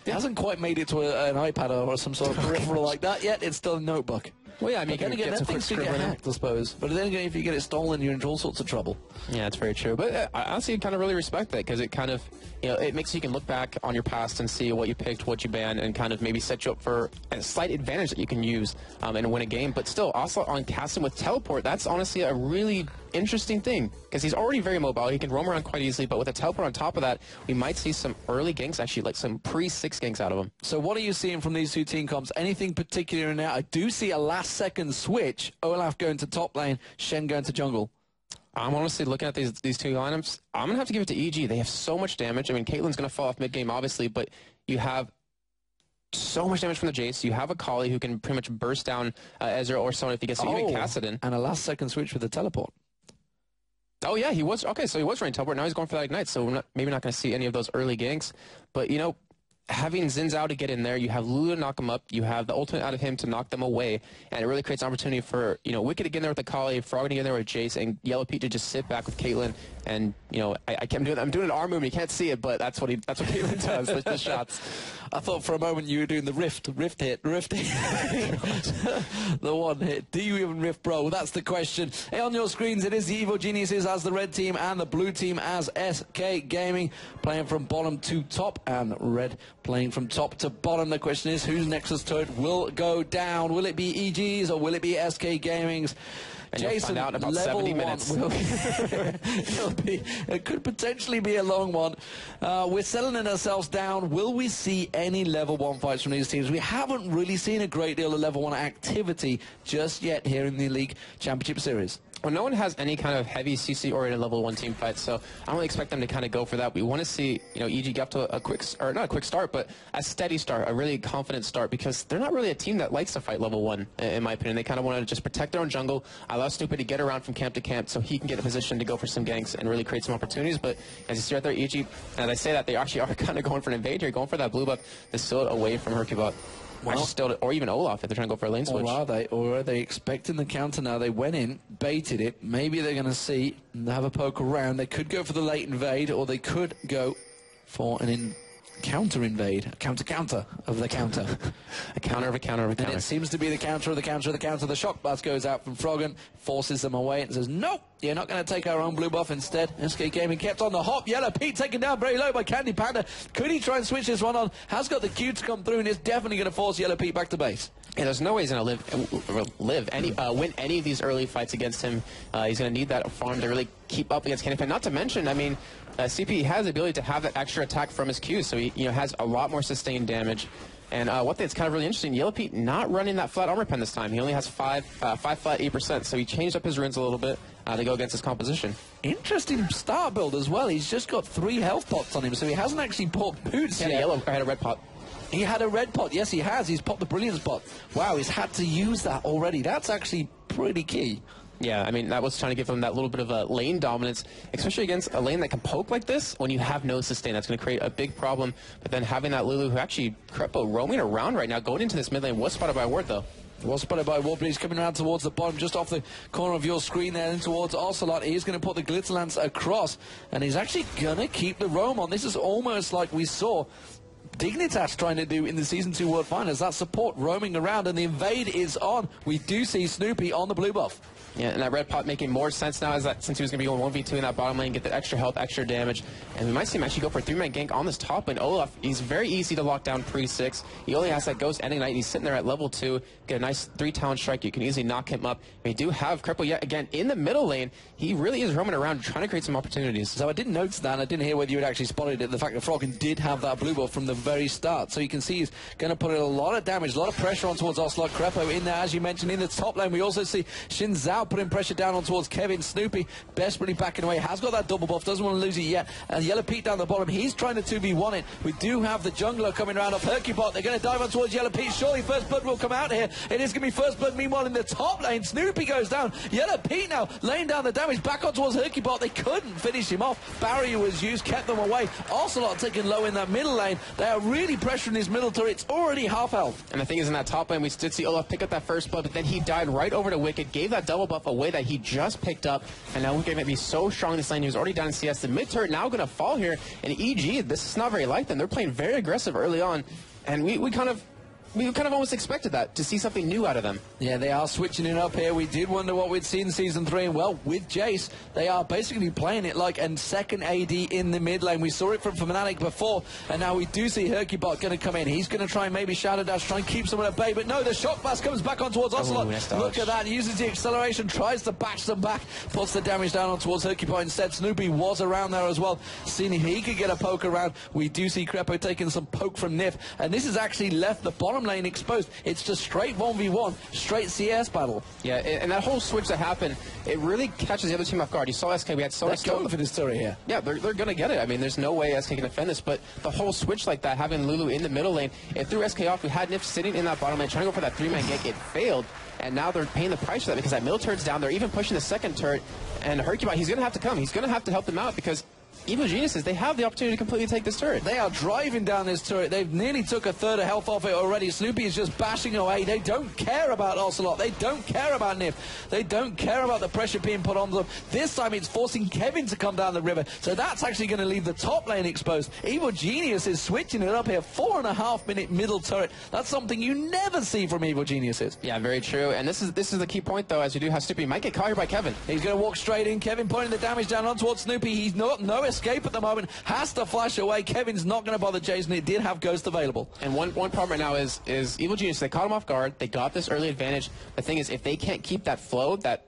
It hasn't quite made it to an iPad or some sort of peripheral like that yet. It's still a notebook. Well, yeah, I mean, then again, that thing's going to get hacked, I suppose. But then again, if you get it stolen, you're in all sorts of trouble. Yeah, that's very true. But I honestly kind of really respect that, because it kind of, you know, it makes you can look back on your past and see what you picked, what you banned, and kind of maybe set you up for a slight advantage that you can use and win a game. But still, also on casting with teleport, that's honestly a really interesting thing, because he's already very mobile. He can roam around quite easily, but with a teleport on top of that, we might see some early ganks, actually, like some pre-6 ganks out of him. So what are you seeing from these two team comps? Anything particular in there? I do see a last-second switch. Olaf going to top lane, Shen going to jungle. I'm honestly looking at these two lineups. I'm going to have to give it to EG. They have so much damage. I mean, Caitlyn's going to fall off mid-game, obviously, but you have so much damage from the Jace. You have a Kali who can pretty much burst down Ezreal or someone if he gets to even cast it in. And a last-second switch with the teleport. Oh, yeah, he was. Okay, so he was running teleport. Now he's going for that Ignite, so we're maybe not going to see any of those early ganks. But, you know, having Xin Zhao to get in there, you have Lulu to knock him up, you have the ultimate out of him to knock them away, and it really creates an opportunity for, you know, Wicked to get in there with the Kali, Frog to get in there with Jace, and Yellow Pete to just sit back with Caitlyn. And, you know, I'm doing an arm movement. You can't see it, but that's what Caitlyn does, the shots. I thought for a moment you were doing the rift hit. The one hit. Do you even rift, bro? That's the question. Hey, on your screens, it is the Evo Geniuses as the red team and the blue team as SK Gaming, playing from bottom to top, and red playing from top to bottom. The question is, whose Nexus turret will go down? Will it be EG's or will it be SK Gaming's? And Jason, you'll find out in about 70 minutes. It could potentially be a long one. We're settling ourselves down. Will we see any level 1 fights from these teams? We haven't really seen a great deal of level 1 activity just yet here in the League Championship Series. Well, no one has any kind of heavy CC-oriented level 1 team fight, so I don't really expect them to kind of go for that. We want to see, you know, EG get up to a quick, or not a quick start, but a steady start, a really confident start, because they're not really a team that likes to fight level 1, in my opinion. They kind of want to just protect their own jungle, allow Snoopy to get around from camp to camp so he can get in a position to go for some ganks and really create some opportunities. But as you see right there, EG, and I say that, they actually are kind of going for an invade here, going for that blue buff to steal it away from Hercubot. Well, or even Olaf if they're trying to go for a lane switch. Or are they expecting the counter now? They went in, baited it. Maybe they're going to see and have a poke around. They could go for the late invade, or they could go for an counter invade. A counter of the counter. A counter of a counter of a counter. And it seems to be the counter of the counter of the counter. The shock blast goes out from Froggen, forces them away and says, nope, you're not going to take our own blue buff instead. SK Gaming kept on the hop. Yellow Pete taken down very low by Candy Panda. Could he try and switch this one on? Has got the Q to come through and is definitely going to force Yellow Pete back to base. Yeah, there's no way he's going to win any of these early fights against him. He's going to need that farm to really keep up against Candy Panda. Not to mention, I mean, CP has the ability to have that extra attack from his Qs, so he has a lot more sustained damage. And one thing that's kind of really interesting, Yellow Pete not running that flat armor pen this time. He only has 5 flat 8%, so he changed up his runes a little bit to go against his composition. Interesting start build as well. He's just got 3 health pots on him, so he hasn't actually bought boots yet. I had a red pot. He had a red pot. Yes, he has. He's popped the Brilliance pot. Wow, he's had to use that already. That's actually pretty key. Yeah, I mean, that was trying to give him that little bit of a lane dominance, especially against a lane that can poke like this when you have no sustain. That's going to create a big problem. But then having that Lulu, who actually, Crepo, roaming around right now, going into this mid lane, was spotted by Ward, though. Was spotted by Ward, but he's coming around towards the bottom, just off the corner of your screen there, and towards Ocelot. He's going to put the Glitter Lance across, and he's actually going to keep the roam on. This is almost like we saw Dignitas trying to do in the Season 2 World Finals. That support roaming around, and the invade is on. We do see Snoopy on the blue buff. Yeah, and that red pot making more sense now, is that since he was going to be going 1v2 in that bottom lane, get the extra health, extra damage, and we might see him actually go for a 3-man gank on this top lane. Olaf, he's very easy to lock down pre-6. He only has that Ghost ending night, and he's sitting there at level 2, get a nice 3-talent strike. You can easily knock him up. We do have Cripple yet again in the middle lane. He really is roaming around trying to create some opportunities. So I didn't notice that, and I didn't hear whether you had actually spotted it, the fact that Froggen did have that blue buff from the very start. So you can see he's going to put in a lot of damage, a lot of pressure on towards Ocelot. Crepo in there, as you mentioned, in the top lane. We also see Xin Zhao putting pressure down on towards Kevin. Snoopy desperately backing away, has got that double buff, doesn't want to lose it yet, and Yellow Pete down the bottom, he's trying to 2v1 it. We do have the jungler coming around off Hercubot. They're going to dive on towards Yellow Pete. Surely first blood will come out here. It is going to be first blood. Meanwhile in the top lane, Snoopy goes down. Yellow Pete now laying down the damage back on towards Hercubot. They couldn't finish him off. Barrier was used, kept them away. Ocelot taken low in that middle lane. They are now, really pressuring his middle turret. It's already half health. And the thing is, in that top lane, we did see Olaf pick up that first blood, but then he died right over to Wicked, gave that double buff away that he just picked up, and now Wicked might be so strong in this lane. He was already down in CS. The mid turret now going to fall here, and EG, this is not very like them. They're playing very aggressive early on, and we kind of almost expected that, to see something new out of them. Yeah, they are switching it up here. We did wonder what we'd see in Season 3, and well, with Jace, they are basically playing it like a second AD in the mid lane. We saw it from Fnatic before, and now we do see Hercubot going to come in. He's going to try and maybe Shadow Dash, try and keep someone at bay, but no, the Shock Blast comes back on towards Ocelot. Look at that, uses the acceleration, tries to bash them back, puts the damage down on towards Hercubot instead. Snoopy was around there as well, seeing if he could get a poke around. We do see Crepo taking some poke from Nif, and this has actually left the bottom lane exposed. It's just straight 1v1, straight CS battle. Yeah, and that whole switch that happened, it really catches the other team off guard. You saw SK, we had so much going for this turret here. Yeah, they're going to get it. I mean, there's no way SK can defend this, but the whole switch like that, having Lulu in the middle lane, it threw SK off. We had Nif sitting in that bottom lane, trying to go for that 3-man gank. It failed, and now they're paying the price for that because that middle turret's down. They're even pushing the second turret, and Hercubot, he's going to have to come. He's going to have to help them out because Evil Geniuses, they have the opportunity to completely take this turret. They are driving down this turret. They've nearly took a third of health off it already. Snoopy is just bashing away. They don't care about Ocelot. They don't care about Nif. They don't care about the pressure being put on them. This time it's forcing Kevin to come down the river. So that's actually going to leave the top lane exposed. Evil Genius is switching it up here. 4.5-minute middle turret. That's something you never see from Evil Geniuses. Yeah, very true. And this is the key point, though, as you do have Snoopy. He might get caught here by Kevin. He's going to walk straight in. Kevin pointing the damage down on towards Snoopy. He's not no escape at the moment. Has to flash away. Kevin's not going to bother chasing it. Did have Ghost available. And one problem right now is Evil Genius. They caught him off guard. They got this early advantage. The thing is, if they can't keep that flow, that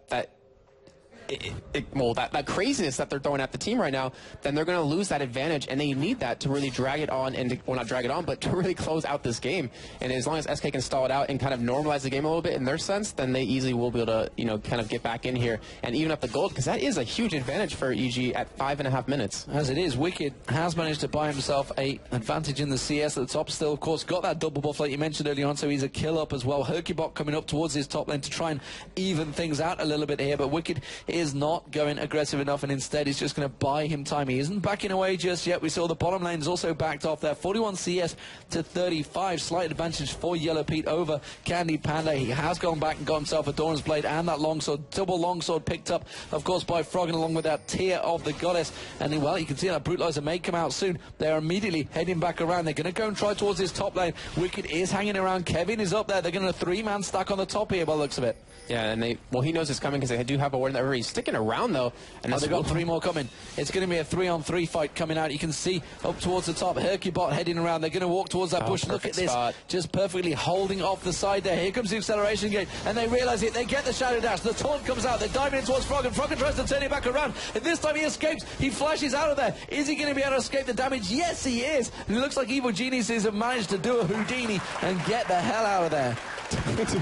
craziness that they're throwing at the team right now, then they're going to lose that advantage, and they need that to really drag it on, and well, not drag it on, but to really close out this game. And as long as SK can stall it out and kind of normalize the game a little bit in their sense, then they easily will be able to, kind of get back in here and even up the gold, because that is a huge advantage for EG at 5.5 minutes. As it is, Wicked has managed to buy himself a advantage in the CS at the top still. Of course, got that double buff like you mentioned earlier on, so he's a kill up as well. Hercubot coming up towards his top lane to try and even things out a little bit here, but Wicked is not going aggressive enough, and instead he's just going to buy him time. He isn't backing away just yet. We saw the bottom lane's also backed off there. 41 CS to 35. Slight advantage for Yellow Pete over Candy Panda. He has gone back and got himself a Doran's Blade and that longsword. Double longsword picked up, of course, by Froggen along with that Tear of the Goddess. And then, well, you can see that Brutalizer may come out soon. They're immediately heading back around. They're going to go and try towards his top lane. Wicked is hanging around. Kevin is up there. They're going to 3-man stack on the top here by the looks of it. Yeah, and he knows it's coming because they do have a ward in the river. He's sticking around, though. And they've got 3 more coming. It's going to be a 3-on-3 fight coming out. You can see up towards the top, Hercubot heading around. They're going to walk towards that bush. Look at this. Spot. Just perfectly holding off the side there. Here comes the acceleration gate, and they realize it. They get the Shadow Dash. The taunt comes out. They're diving in towards Froggen. Froggen tries to turn it back around, and this time he escapes. He flashes out of there. Is he going to be able to escape the damage? Yes, he is. And it looks like Evil Geniuses have managed to do a Houdini and get the hell out of there.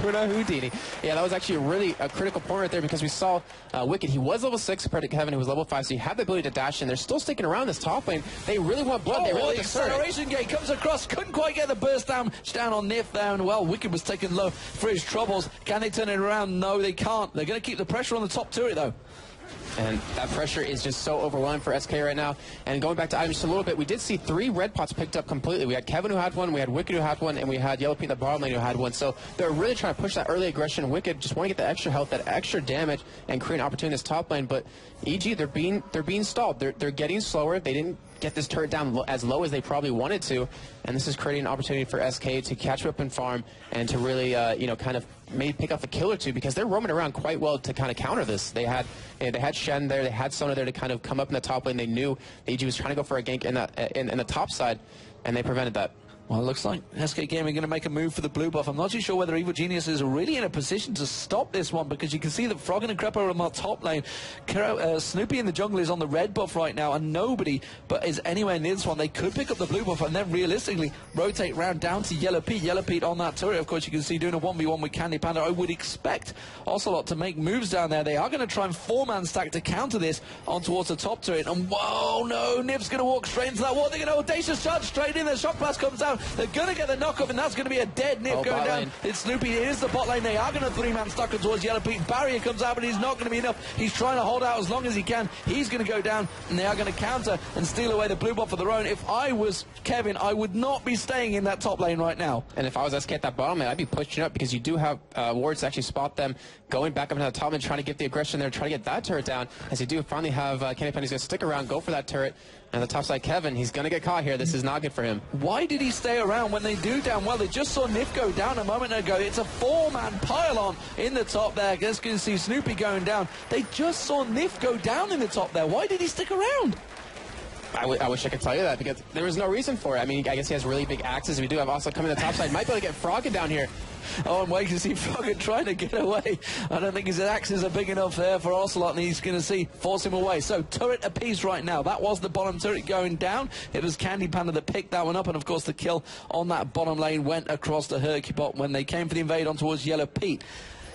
Doing a Houdini. Yeah, that was actually a critical point right there, because we saw Wicked. He was level 6 compared to Kevin, who was level 5, so he had the ability to dash in. They're still sticking around this top lane. They really want blood. They really want the acceleration gate comes across. Couldn't quite get the burst down on Nif there, and well, Wicked was taken low for his troubles. Can they turn it around? No, they can't. They're going to keep the pressure on the top turret, though. And that pressure is just so overwhelming for SK right now. And going back to items just a little bit, we did see 3 red pots picked up completely. We had Kevin who had one, we had Wicked who had one, and we had Yellow Pete in the bottom lane who had one. So they're really trying to push that early aggression. Wicked just want to get the extra health, that extra damage, and create an opportunity in this top lane. But EG, they're being stalled. They're getting slower. They didn't get this turret down as low as they probably wanted to, and this is creating an opportunity for SK to catch up and farm, and to really, kind of maybe pick up a kill or two, because they're roaming around quite well to kind of counter this. They had Shen there, they had Sona there to kind of come up in the top lane. They knew AG was trying to go for a gank in the top side, and they prevented that. Well, it looks like SK Gaming going to make a move for the blue buff. I'm not too sure whether Evil Genius is really in a position to stop this one, because you can see that Froggen and Crepo are on the top lane. Snoopy in the jungle is on the red buff right now, and nobody but is anywhere near this one. They could pick up the blue buff and then realistically rotate round down to Yellow Pete. Yellow Pete on that turret, of course, you can see doing a 1v1 with Candy Panda. I would expect Ocelot to make moves down there. They are going to try and 4-man stack to counter this on towards the top turret. And whoa, no, Nif's going to walk straight into that wall. They're going to audacious charge straight in. The shock blast comes out. down. They're going to get the knock-up, and that's going to be a dead Nif going down. Lane. It's Snoopy. It is the bot lane. They are going to three-man stock him towards Yellow Pete. Barrier comes out, but he's not going to be enough. He's trying to hold out as long as he can. He's going to go down, and they are going to counter and steal away the blue bot for their own. If I was Kevin, I would not be staying in that top lane right now. And if I was SK at that bottom lane, I'd be pushing up because you do have wards to actually spot them going back up into the top and trying to get the aggression there, try to get that turret down. As you do finally have Kenny Penny's going to stick around, go for that turret. And the top side, Kevin, he's going to get caught here. This is not good for him. Why did he stay around when they do down well? They just saw Nif go down a moment ago. It's a four-man pylon in the top there. Let's go see Snoopy going down. They just saw Nif go down in the top there. Why did he stick around? I wish I could tell you that because there was no reason for it. I mean, I guess he has really big axes. We do have also coming to the top side. Might be able to get Froggen down here. Oh, and wait to see Froggen trying to get away. I don't think his axes are big enough there for Ocelot, and he's going to see force him away. So, turret apiece right now. That was the bottom turret going down. It was Candy Panda that picked that one up, and of course the kill on that bottom lane went across the Hercubot when they came for the invade on towards Yellow Pete.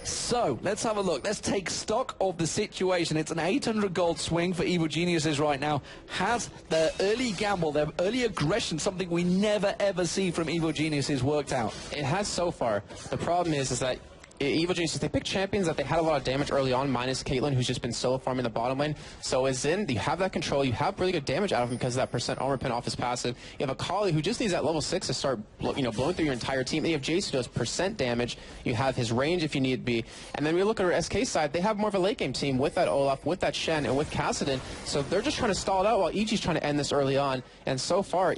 So, let's have a look. Let's take stock of the situation. It's an 800 gold swing for Evil Geniuses right now. Has their early gamble, their early aggression, something we never ever see from Evil Geniuses, worked out? It has so far. The problem is that Evil Geniuses, they picked champions that they had a lot of damage early on, minus Caitlyn, who's just been solo farming the bottom lane. So as in, you have that control, you have really good damage out of him because of that percent armor pin off his passive. You have a Kali who just needs that level 6 to start blowing through your entire team. Then you have Jace who does percent damage. You have his range if you need be. And then we look at our SK side, they have more of a late game team with that Olaf, with that Shen, and with Kassadin. So they're just trying to stall it out while EG's trying to end this early on. And so far,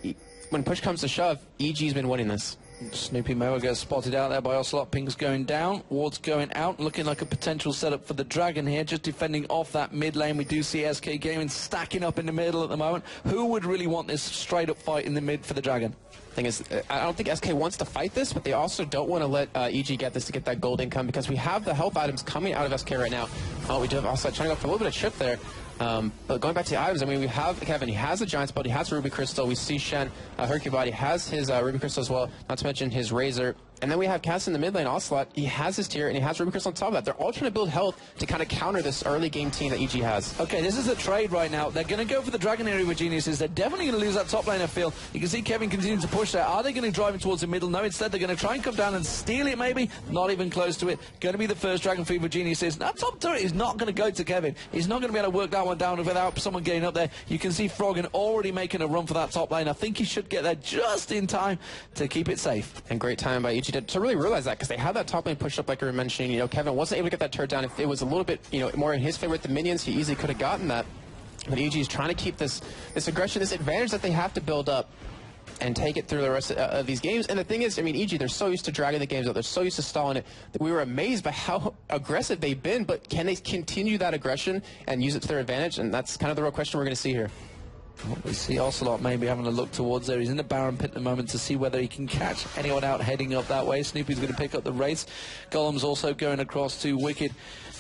when push comes to shove, EG's been winning this. Snoopy Moa gets spotted out there by Ocelot. Ping's going down, wards going out, looking like a potential setup for the Dragon here, just defending off that mid lane. We do see SK Gaming stacking up in the middle at the moment. Who would really want this straight up fight in the mid for the Dragon? Thing is, I don't think SK wants to fight this, but they also don't want to let EG get this to get that gold income because we have the health items coming out of SK right now. Oh, we do have also trying to go for a little bit of chip there. But going back to the items, I mean, we have Kevin, he has a Giant Spell, he has Ruby Crystal, we see Shen, Hercubot has his Ruby Crystal as well, not to mention his Razor. And then we have Cass in the mid lane, Ocelot, he has his tier, and he has Ruby Crystal on top of that. They're all trying to build health to kind of counter this early game team that EG has. Okay, this is a trade right now. They're going to go for the Dragon area with Geniuses. They're definitely going to lose that top lane, I feel. You can see Kevin continuing to push there. Are they going to drive him towards the middle? No, instead they're going to try and come down and steal it maybe. Not even close to it. Going to be the first Dragon Fever Geniuses. That top turret is not going to go to Kevin. He's not going to be able to work that one down without someone getting up there. You can see Froggen already making a run for that top lane. I think he should get there just in time to keep it safe. And great time by EG to really realize that, because they had that top lane pushed up like we were mentioning. Kevin wasn't able to get that turret down. If it was a little bit, more in his favor with the minions, he easily could have gotten that. But EG is trying to keep this aggression, this advantage that they have to build up and take it through the rest of these games. And the thing is, I mean, EG, they're so used to dragging the games out. They're so used to stalling it that we were amazed by how aggressive they've been. But can they continue that aggression and use it to their advantage? And that's kind of the real question we're going to see here. We see Ocelot maybe having a look towards there. He's in the Baron pit at the moment to see whether he can catch anyone out heading up that way. Snoopy's going to pick up the race. Golem's also going across to Wicked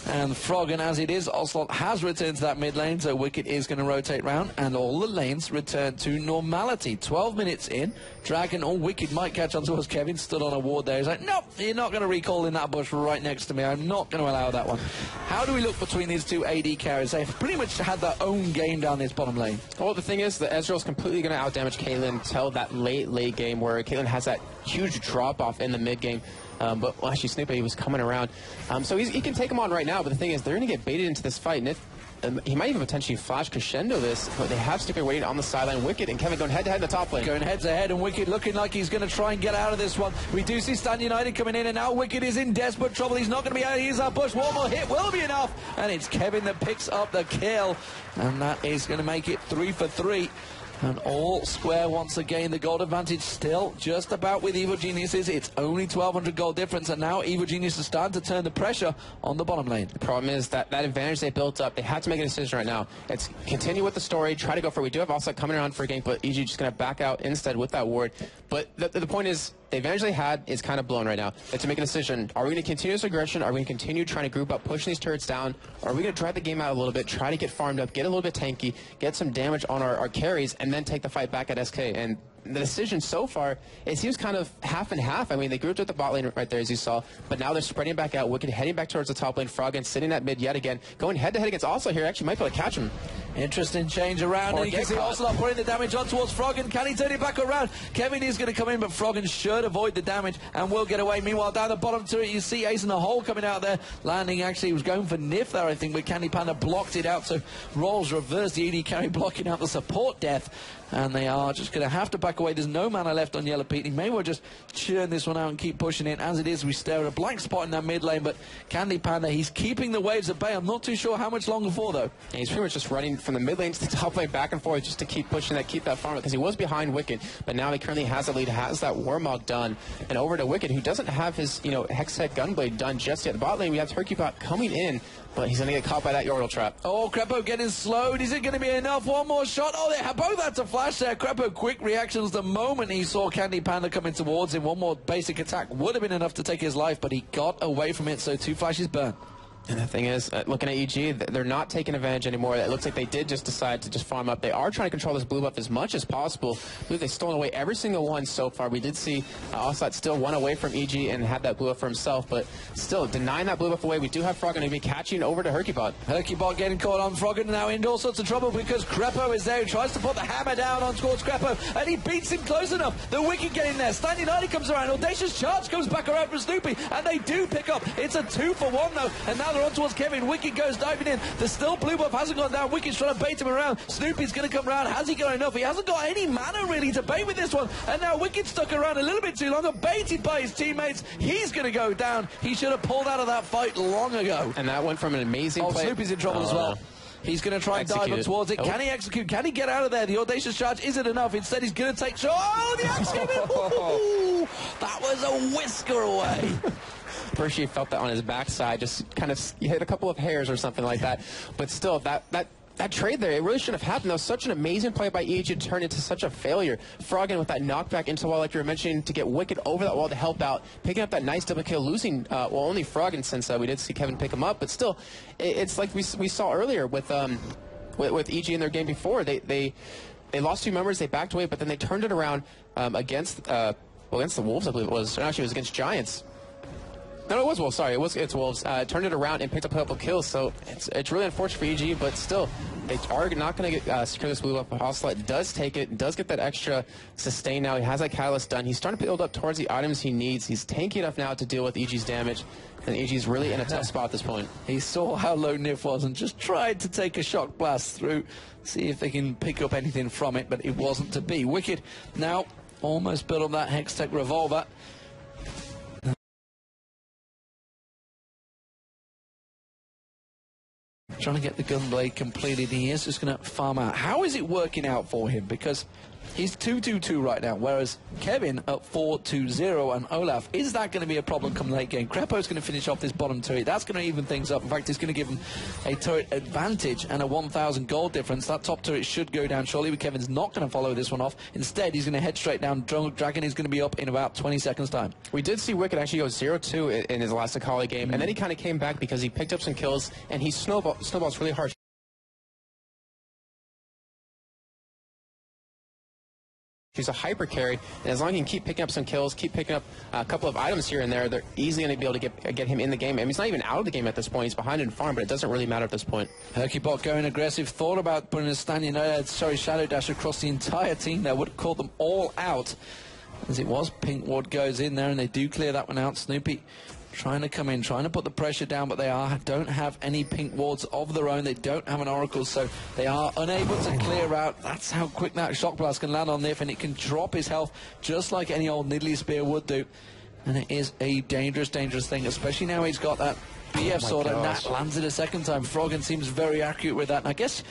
and Froggen. As it is, Ocelot has returned to that mid lane, so Wicked is going to rotate round, and all the lanes return to normality. 12 minutes in, Dragon or Wicked might catch onto us. Kevin stood on a ward there. He's like, nope, you're not going to recall in that bush right next to me. I'm not going to allow that one. How do we look between these two AD carries? They've pretty much had their own game down this bottom lane. Well, the thing is, the Ezreal's completely going to outdamage Caitlyn till that late game where Caitlyn has that huge drop-off in the mid game. But well, actually, Snoopy was coming around. So he can take him on right now, but the thing is, they're going to get baited into this fight, and if he might even potentially flash crescendo this, but they have Snoopy waiting on the sideline. Wicked and Kevin going head-to-head in the top lane. Going head-to-head, and Wicked looking like he's going to try and get out of this one. We do see Stand United coming in, and now Wicked is in desperate trouble. He's not going to be able to use that push. One more hit will be enough, and it's Kevin that picks up the kill, and that is going to make it 3 for 3. And all square once again. The gold advantage still just about with Evil Geniuses. It's only 1,200 gold difference, and now Evil Genius is starting to turn the pressure on the bottom lane. The problem is that advantage they built up, they had to make a decision right now. It's continue with the story, try to go for it. We do have Offset coming around for a gank, but EG just going to back out instead with that ward. But the point is, the advantage they had is kind of blown right now. They have to make a decision. Are we going to continue this aggression? Are we going to continue trying to group up, pushing these turrets down? Or are we going to drive the game out a little bit, try to get farmed up, get a little bit tanky, get some damage on our carries, and then take the fight back at SK? And the decision so far, it seems kind of half and half. I mean, they grouped at the bot lane right there, as you saw, but now they're spreading back out. Wicked heading back towards the top lane. Froggen sitting at mid yet again, going head-to-head against also here. Actually might be able to catch him. Interesting change around, and you can see Ocelot putting the damage on towards Froggen. Can he turn it back around? Kevin is going to come in, but Froggen should avoid the damage and will get away. Meanwhile, down the bottom turret, you see Ace in the hole coming out there. Landing, actually, he was going for Nif there, I think, but Candy Panda blocked it out, so Rolls reversed the ED carry, blocking out the support death. And they are just going to have to back away. There's no mana left on Yellow Pete. He may well just churn this one out and keep pushing it. As it is, we stare at a blank spot in that mid lane, but Candy Panda, he's keeping the waves at bay. I'm not too sure how much longer for, though. Yeah, he's pretty much just running from the mid lane to the top lane back and forth just to keep pushing that, keep that farm, because he was behind Wicked, but now he currently has the lead, has that Warmog done, and over to Wicked, who doesn't have his, Hextech Gunblade done just yet. The bot lane, we have Turkeybot coming in, but he's going to get caught by that Yordle trap. Oh, Crepo getting slowed. Is it going to be enough? One more shot. Oh, they have both had to flash there. Crepo, quick reactions the moment he saw Candy Panda coming towards him. One more basic attack would have been enough to take his life, but he got away from it, so 2 flashes burn. And the thing is, looking at EG, they're not taking advantage anymore. It looks like they did just decide to just farm up. They are trying to control this blue buff as much as possible. I believe they've stolen away every single one so far. We did see Ocelot still one away from EG and had that blue buff for himself, but still denying that blue buff away. We do have Froggen going to be catching over to Herkybot. Herkybot getting caught on Froggen, now in all sorts of trouble because Crepo is there. He tries to put the hammer down on towards Crepo, and he beats him close enough. The Wicked get in there. Standing 90 comes around. Audacious Charge comes back around from Snoopy, and they do pick up. It's a 2-for-1 though, and now they're on towards Kevin. Wicked goes diving in. The still blue buff hasn't gone down. Wicked's trying to bait him around. Snoopy's going to come around. Has he got enough? He hasn't got any mana really to bait with this one. And now Wicked's stuck around a little bit too long. Baited by his teammates. He's going to go down. He should have pulled out of that fight long ago. And that went from an amazing play. Snoopy's in trouble as well. He's going to try and dive up towards it. Can he execute? Can he get out of there? The Audacious Charge isn't enough. Instead, he's going to take... Oh, the axe came in. That was a whisker away. Percy felt that on his backside, just kind of hit a couple of hairs or something like that. But still, that trade there, it really shouldn't have happened. That was such an amazing play by EG to turn into such a failure. Froggen with that knockback into the wall, like you were mentioning, to get Wicked over that wall to help out, picking up that nice double kill, losing, well, only Froggen since we did see Kevin pick him up. But still, it's like we saw earlier with EG in their game before. They lost 2 members, they backed away, but then they turned it around against the Wolves, I believe it was. Or actually, it was against Giants. No, it was Wolves. Sorry, it's Wolves. Turned it around and picked up a couple kills. So it's really unfortunate for EG, but still, they are not going to secure this blue up. Ocelot does take it, does get that extra sustain now. He has that catalyst done. He's starting to build up towards the items he needs. He's tanky enough now to deal with EG's damage, and EG's really in a tough spot at this point. He saw how low Nif was and just tried to take a shock blast through, see if they can pick up anything from it, but it wasn't to be. Wicked now almost built up that Hextech revolver. Trying to get the Gunblade completed. He is just going to farm out. How is it working out for him? Because he's 2-2-2 right now, whereas Kevin at 4-2-0 and Olaf. Is that going to be a problem come late game? Crepo's going to finish off this bottom turret. That's going to even things up. In fact, it's going to give him a turret advantage and a 1,000 gold difference. That top turret should go down shortly, but Kevin's not going to follow this one off. Instead, he's going to head straight down. Dragon is going to be up in about 20 seconds time. We did see Wicked actually go 0-2 in his last Akali game, and then he kind of came back because he picked up some kills, and he snowballs really hard. She's a hyper carry, and as long as he can keep picking up some kills, keep picking up a couple of items here and there, they're easily going to be able to get him in the game. I mean, he's not even out of the game at this point. He's behind in farm, but it doesn't really matter at this point. Herkybot going aggressive, thought about putting a Shadow Dash across the entire team there, would have called them all out. As it was, Pink Ward goes in there, and they do clear that one out. Snoopy trying to come in, trying to put the pressure down, but they don't have any pink wards of their own. They don't have an Oracle, so they are unable to clear out. That's how quick that Shock Blast can land on Nif, and it can drop his health just like any old Nidalee Spear would do. And it is a dangerous, dangerous thing, especially now he's got that BF sword, and that lands it a second time. Froggen seems very accurate with that, and I guess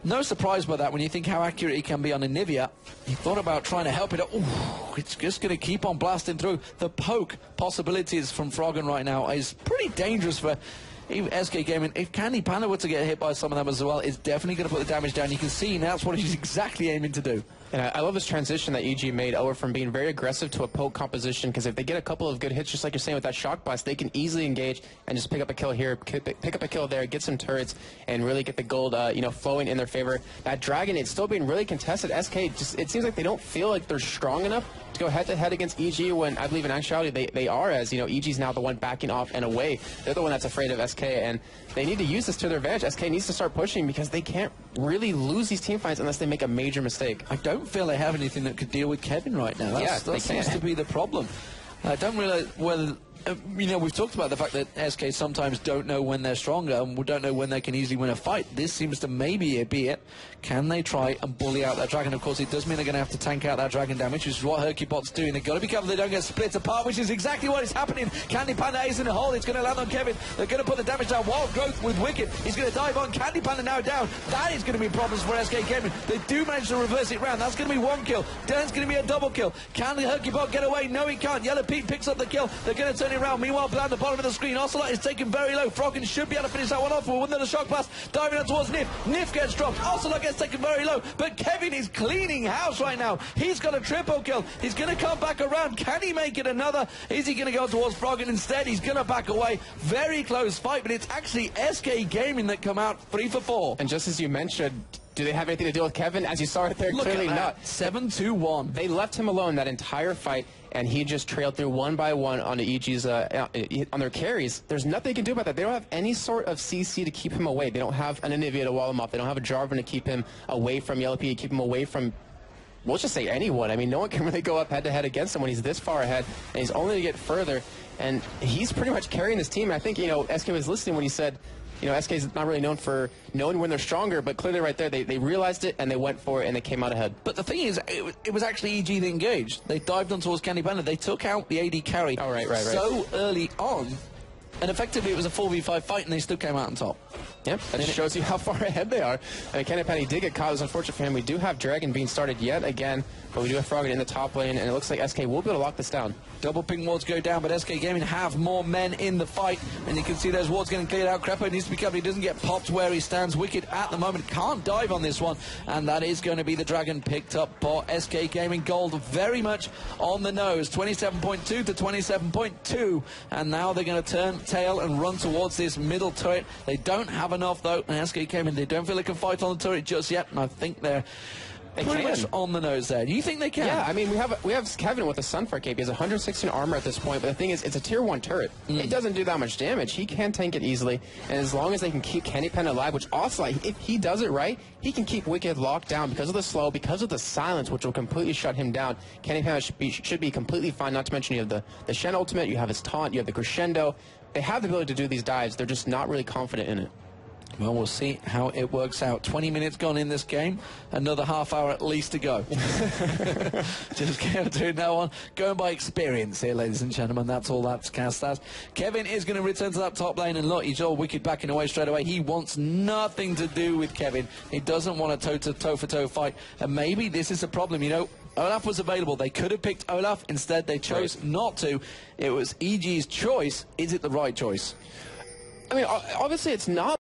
no surprise by that when you think how accurate he can be on Anivia. He thought about trying to help it. Ooh, it's just going to keep on blasting through. The poke possibilities from Froggen right now is pretty dangerous for SK Gaming. If Candy Panda were to get hit by some of them as well, it's definitely going to put the damage down. You can see now that's what he's exactly aiming to do. And I love this transition that EG made over from being very aggressive to a poke composition, because if they get a couple of good hits, just like you're saying with that shock blast, they can easily engage and just pick up a kill here, pick up a kill there, get some turrets, and really get the gold, flowing in their favor. That Dragon, it's still being really contested. SK, it seems like they don't feel like they're strong enough to go head-to-head against EG, when I believe in actuality they are, as EG's now the one backing off and away. They're the one that's afraid of SK, and they need to use this to their advantage. SK needs to start pushing because they can't really lose these team fights unless they make a major mistake. I don't feel they have anything that could deal with Kevin right now. That seems to be the problem. I don't realize whether... you know, we've talked about the fact that SK sometimes don't know when they're stronger and we don't know when they can easily win a fight. This seems to maybe be it. Can they try and bully out that dragon? Of course, it does mean they're going to have to tank out that dragon damage, which is what Hercubot's doing. They've got to be careful they don't get split apart, which is exactly what is happening. Candy Panda is in a hole. It's going to land on Kevin. They're going to put the damage down. Wild Growth with Wicked. He's going to dive on. Candy Panda now down. That is going to be problems for SK Gaming. They do manage to reverse it round. That's going to be one kill. Then it's going to be a double kill. Can Hercubot get away? No, he can't. Yellow Pete picks up the kill. They're going to turn it around. Meanwhile, Bland the bottom of the screen. Ocelot is taken very low. Froggen should be able to finish that one off with another shock blast. Diving up towards Nif. Nif gets dropped. Ocelot gets taken very low. But Kevin is cleaning house right now. He's got a triple kill. He's going to come back around. Can he make it another? Is he going to go towards Froggen instead? He's going to back away. Very close fight, but it's actually SK Gaming that come out 3 for 4. And just as you mentioned, do they have anything to do with Kevin? As you saw it there, clearly not. 7-2-1. They left him alone that entire fight, and he just trailed through one by one on EG's on their carries. There's nothing they can do about that. They don't have any sort of CC to keep him away. They don't have an Anivia to wall him off. They don't have a Jarvan to keep him away from Yellow P, to keep him away from, we'll just say anyone. I mean, no one can really go up head-to-head against him when he's this far ahead, and he's only to get further. And he's pretty much carrying this team. I think, you know, SK was listening when he said, you know, SK is not really known for knowing when they're stronger, but clearly right there, they realized it, and they went for it, and they came out ahead. But the thing is, it was actually EG that engaged. They dived on towards Candy Panda. They took out the AD carry so early on, and effectively it was a 4v5 fight, and they still came out on top. Yep, that just shows you how far ahead they are. I mean, Candy Panda did get caught. It was unfortunate for him. We do have Dragon being started yet again, but we do have Froggen in the top lane, and it looks like SK will be able to lock this down. Double ping wards go down, but SK Gaming have more men in the fight, and you can see those wards getting cleared out. Crepo needs to be covered. He doesn't get popped where he stands. Wicked at the moment can't dive on this one, and that is going to be the dragon picked up for SK Gaming. Gold very much on the nose, 27.2 to 27.2, and now they're going to turn tail and run towards this middle turret. They don't have enough though, and SK Gaming, they don't feel they can fight on the turret just yet, and I think they're pretty much on the nose there. Do you think they can? Yeah, I mean, we have Kevin with a Sunfire cape. He has 116 armor at this point, but the thing is, it's a tier 1 turret. It doesn't do that much damage. He can tank it easily, and as long as they can keep Candy Panda alive, which also, if he does it right, he can keep Wicked locked down because of the slow, because of the silence, which will completely shut him down. Candy Panda should be completely fine, not to mention you have the Shen ultimate, you have his taunt, you have the crescendo. They have the ability to do these dives. They're just not really confident in it. Well, we'll see how it works out. 20 minutes gone in this game. Another half hour at least to go. Just doing that one. Going by experience here, ladies and gentlemen. That's all that's cast as. Kevin is going to return to that top lane, and look, he's all Wicked backing away straight away. He wants nothing to do with Kevin. He doesn't want a toe-for-toe fight. And maybe this is a problem, you know. Olaf was available. They could have picked Olaf. Instead, they chose not to. It was EG's choice. Is it the right choice? I mean, obviously it's not.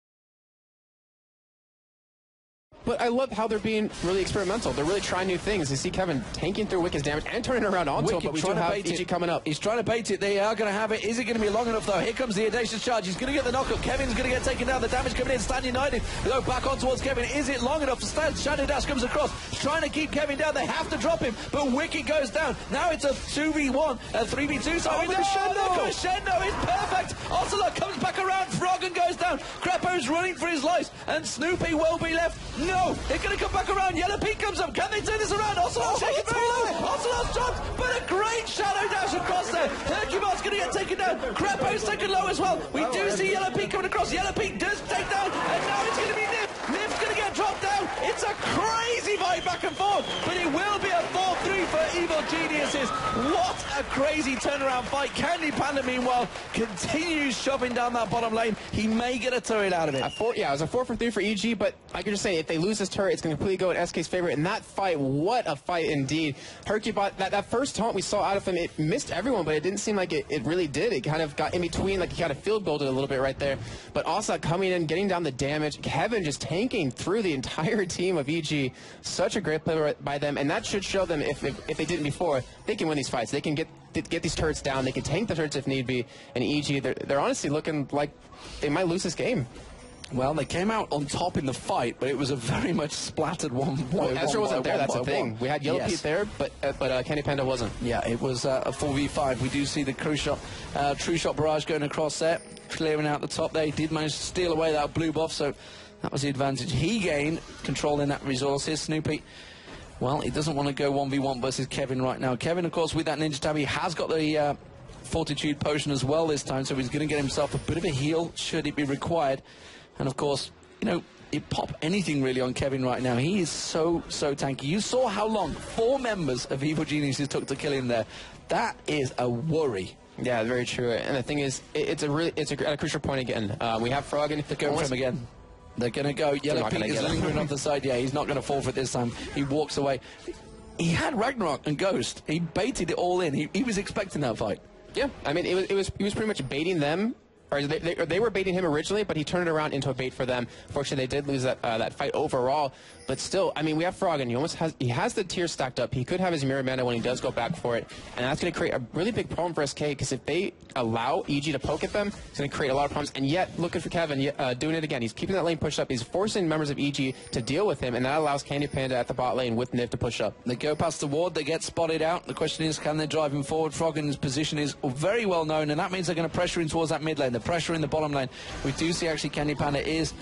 But I love how they're being really experimental. They're really trying new things. You see Kevin tanking through Wicked's damage and turning around onto him, but we do have EG coming up. He's trying to bait it. They are going to have it. Is it going to be long enough, though? Here comes the audacious charge. He's going to get the knockup. Kevin's going to get taken down. The damage coming in. Stan United. They go back on towards Kevin. Is it long enough? Stan Shadow Dash comes across. Trying to keep Kevin down. They have to drop him, but Wicked goes down. Now it's a 2v1, a 3v2. So the crescendo is perfect. Ocelot comes back around. Froggen goes down. Crepo's running for his life, and Snoopy will be left. No, they're going to come back around. Yellow Pete comes up. Can they turn this around? Ocelot's shaking very low. Ocelot's dropped, but a great shadow dash across there. Hercubot's going to get taken down. Crepo's taken low as well. We do see Yellow Pete coming across. Yellow Pete does take down, and now it's going to be Nif. Nif's going to get dropped down. It's a crazy fight back and forth, but it will be a 4-3 for Evil Geniuses. What a crazy turnaround fight. Candy Panda, meanwhile, continues shoving down that bottom lane. He may get a turret out of it. Yeah, it was a 4-for-3 for EG, but I can just say, if they lose this turret, it's going to completely go in SK's favor. And that fight, what a fight indeed. Hercubot, that first taunt we saw out of him, it missed everyone, but it didn't seem like it really did. It kind of got in between, like he kind of field goaled it a little bit right there. But also coming in, getting down the damage. Kevin just tanking through the entire team of EG. Such a great play by them, and that should show them, if they didn't before, they can win these fights. They can get these turrets down. They can tank the turrets if need be. And EG, they're honestly looking like they might lose this game. Well, they came out on top in the fight, but it was a very much splattered one. Well, Ezra wasn't there, that's the thing. We had Yellow Pete there, but Candy Panda wasn't. Yeah, it was a 4v5. We do see the True Shot Barrage going across there, clearing out the top there. He did manage to steal away that blue buff, so That was the advantage he gained, controlling that resource. Here's Snoopy. Well, he doesn't want to go 1v1 versus Kevin right now. Kevin, of course, with that Ninja Tab, he has got the Fortitude Potion as well this time, so he's going to get himself a bit of a heal, should it be required. And, of course, you know, you pop anything really on Kevin right now. He is so tanky. You saw how long 4 members of Evil Geniuses took to kill him there. That is a worry. Yeah, very true. And the thing is, it's at a crucial point again. We have Froggen. They're going for him again. They're going to go. Yellow Pete is lingering off the side. Yeah, he's not going to fall for it this time. He walks away. He had Ragnarok and Ghost. He baited it all in. He was he that fight. Yeah, I mean, he was pretty much baiting them. Or they were baiting him originally, but he turned it around into a bait for them. Fortunately, they did lose that fight overall. But still, I mean, we have Froggen. He has the tier stacked up. He could have his Mirror Mana when he does go back for it. And that's going to create a really big problem for SK, because if they allow EG to poke at them, it's going to create a lot of problems. And yet, looking for Kevin, doing it again. He's keeping that lane pushed up. He's forcing members of EG to deal with him, and that allows Candy Panda at the bot lane with Niv to push up. They go past the ward. They get spotted out. The question is, can they drive him forward? Froggen's position is very well known, and that means they're going to pressure him towards that mid lane. The pressure in the bottom lane. We do see actually Candy Panda is...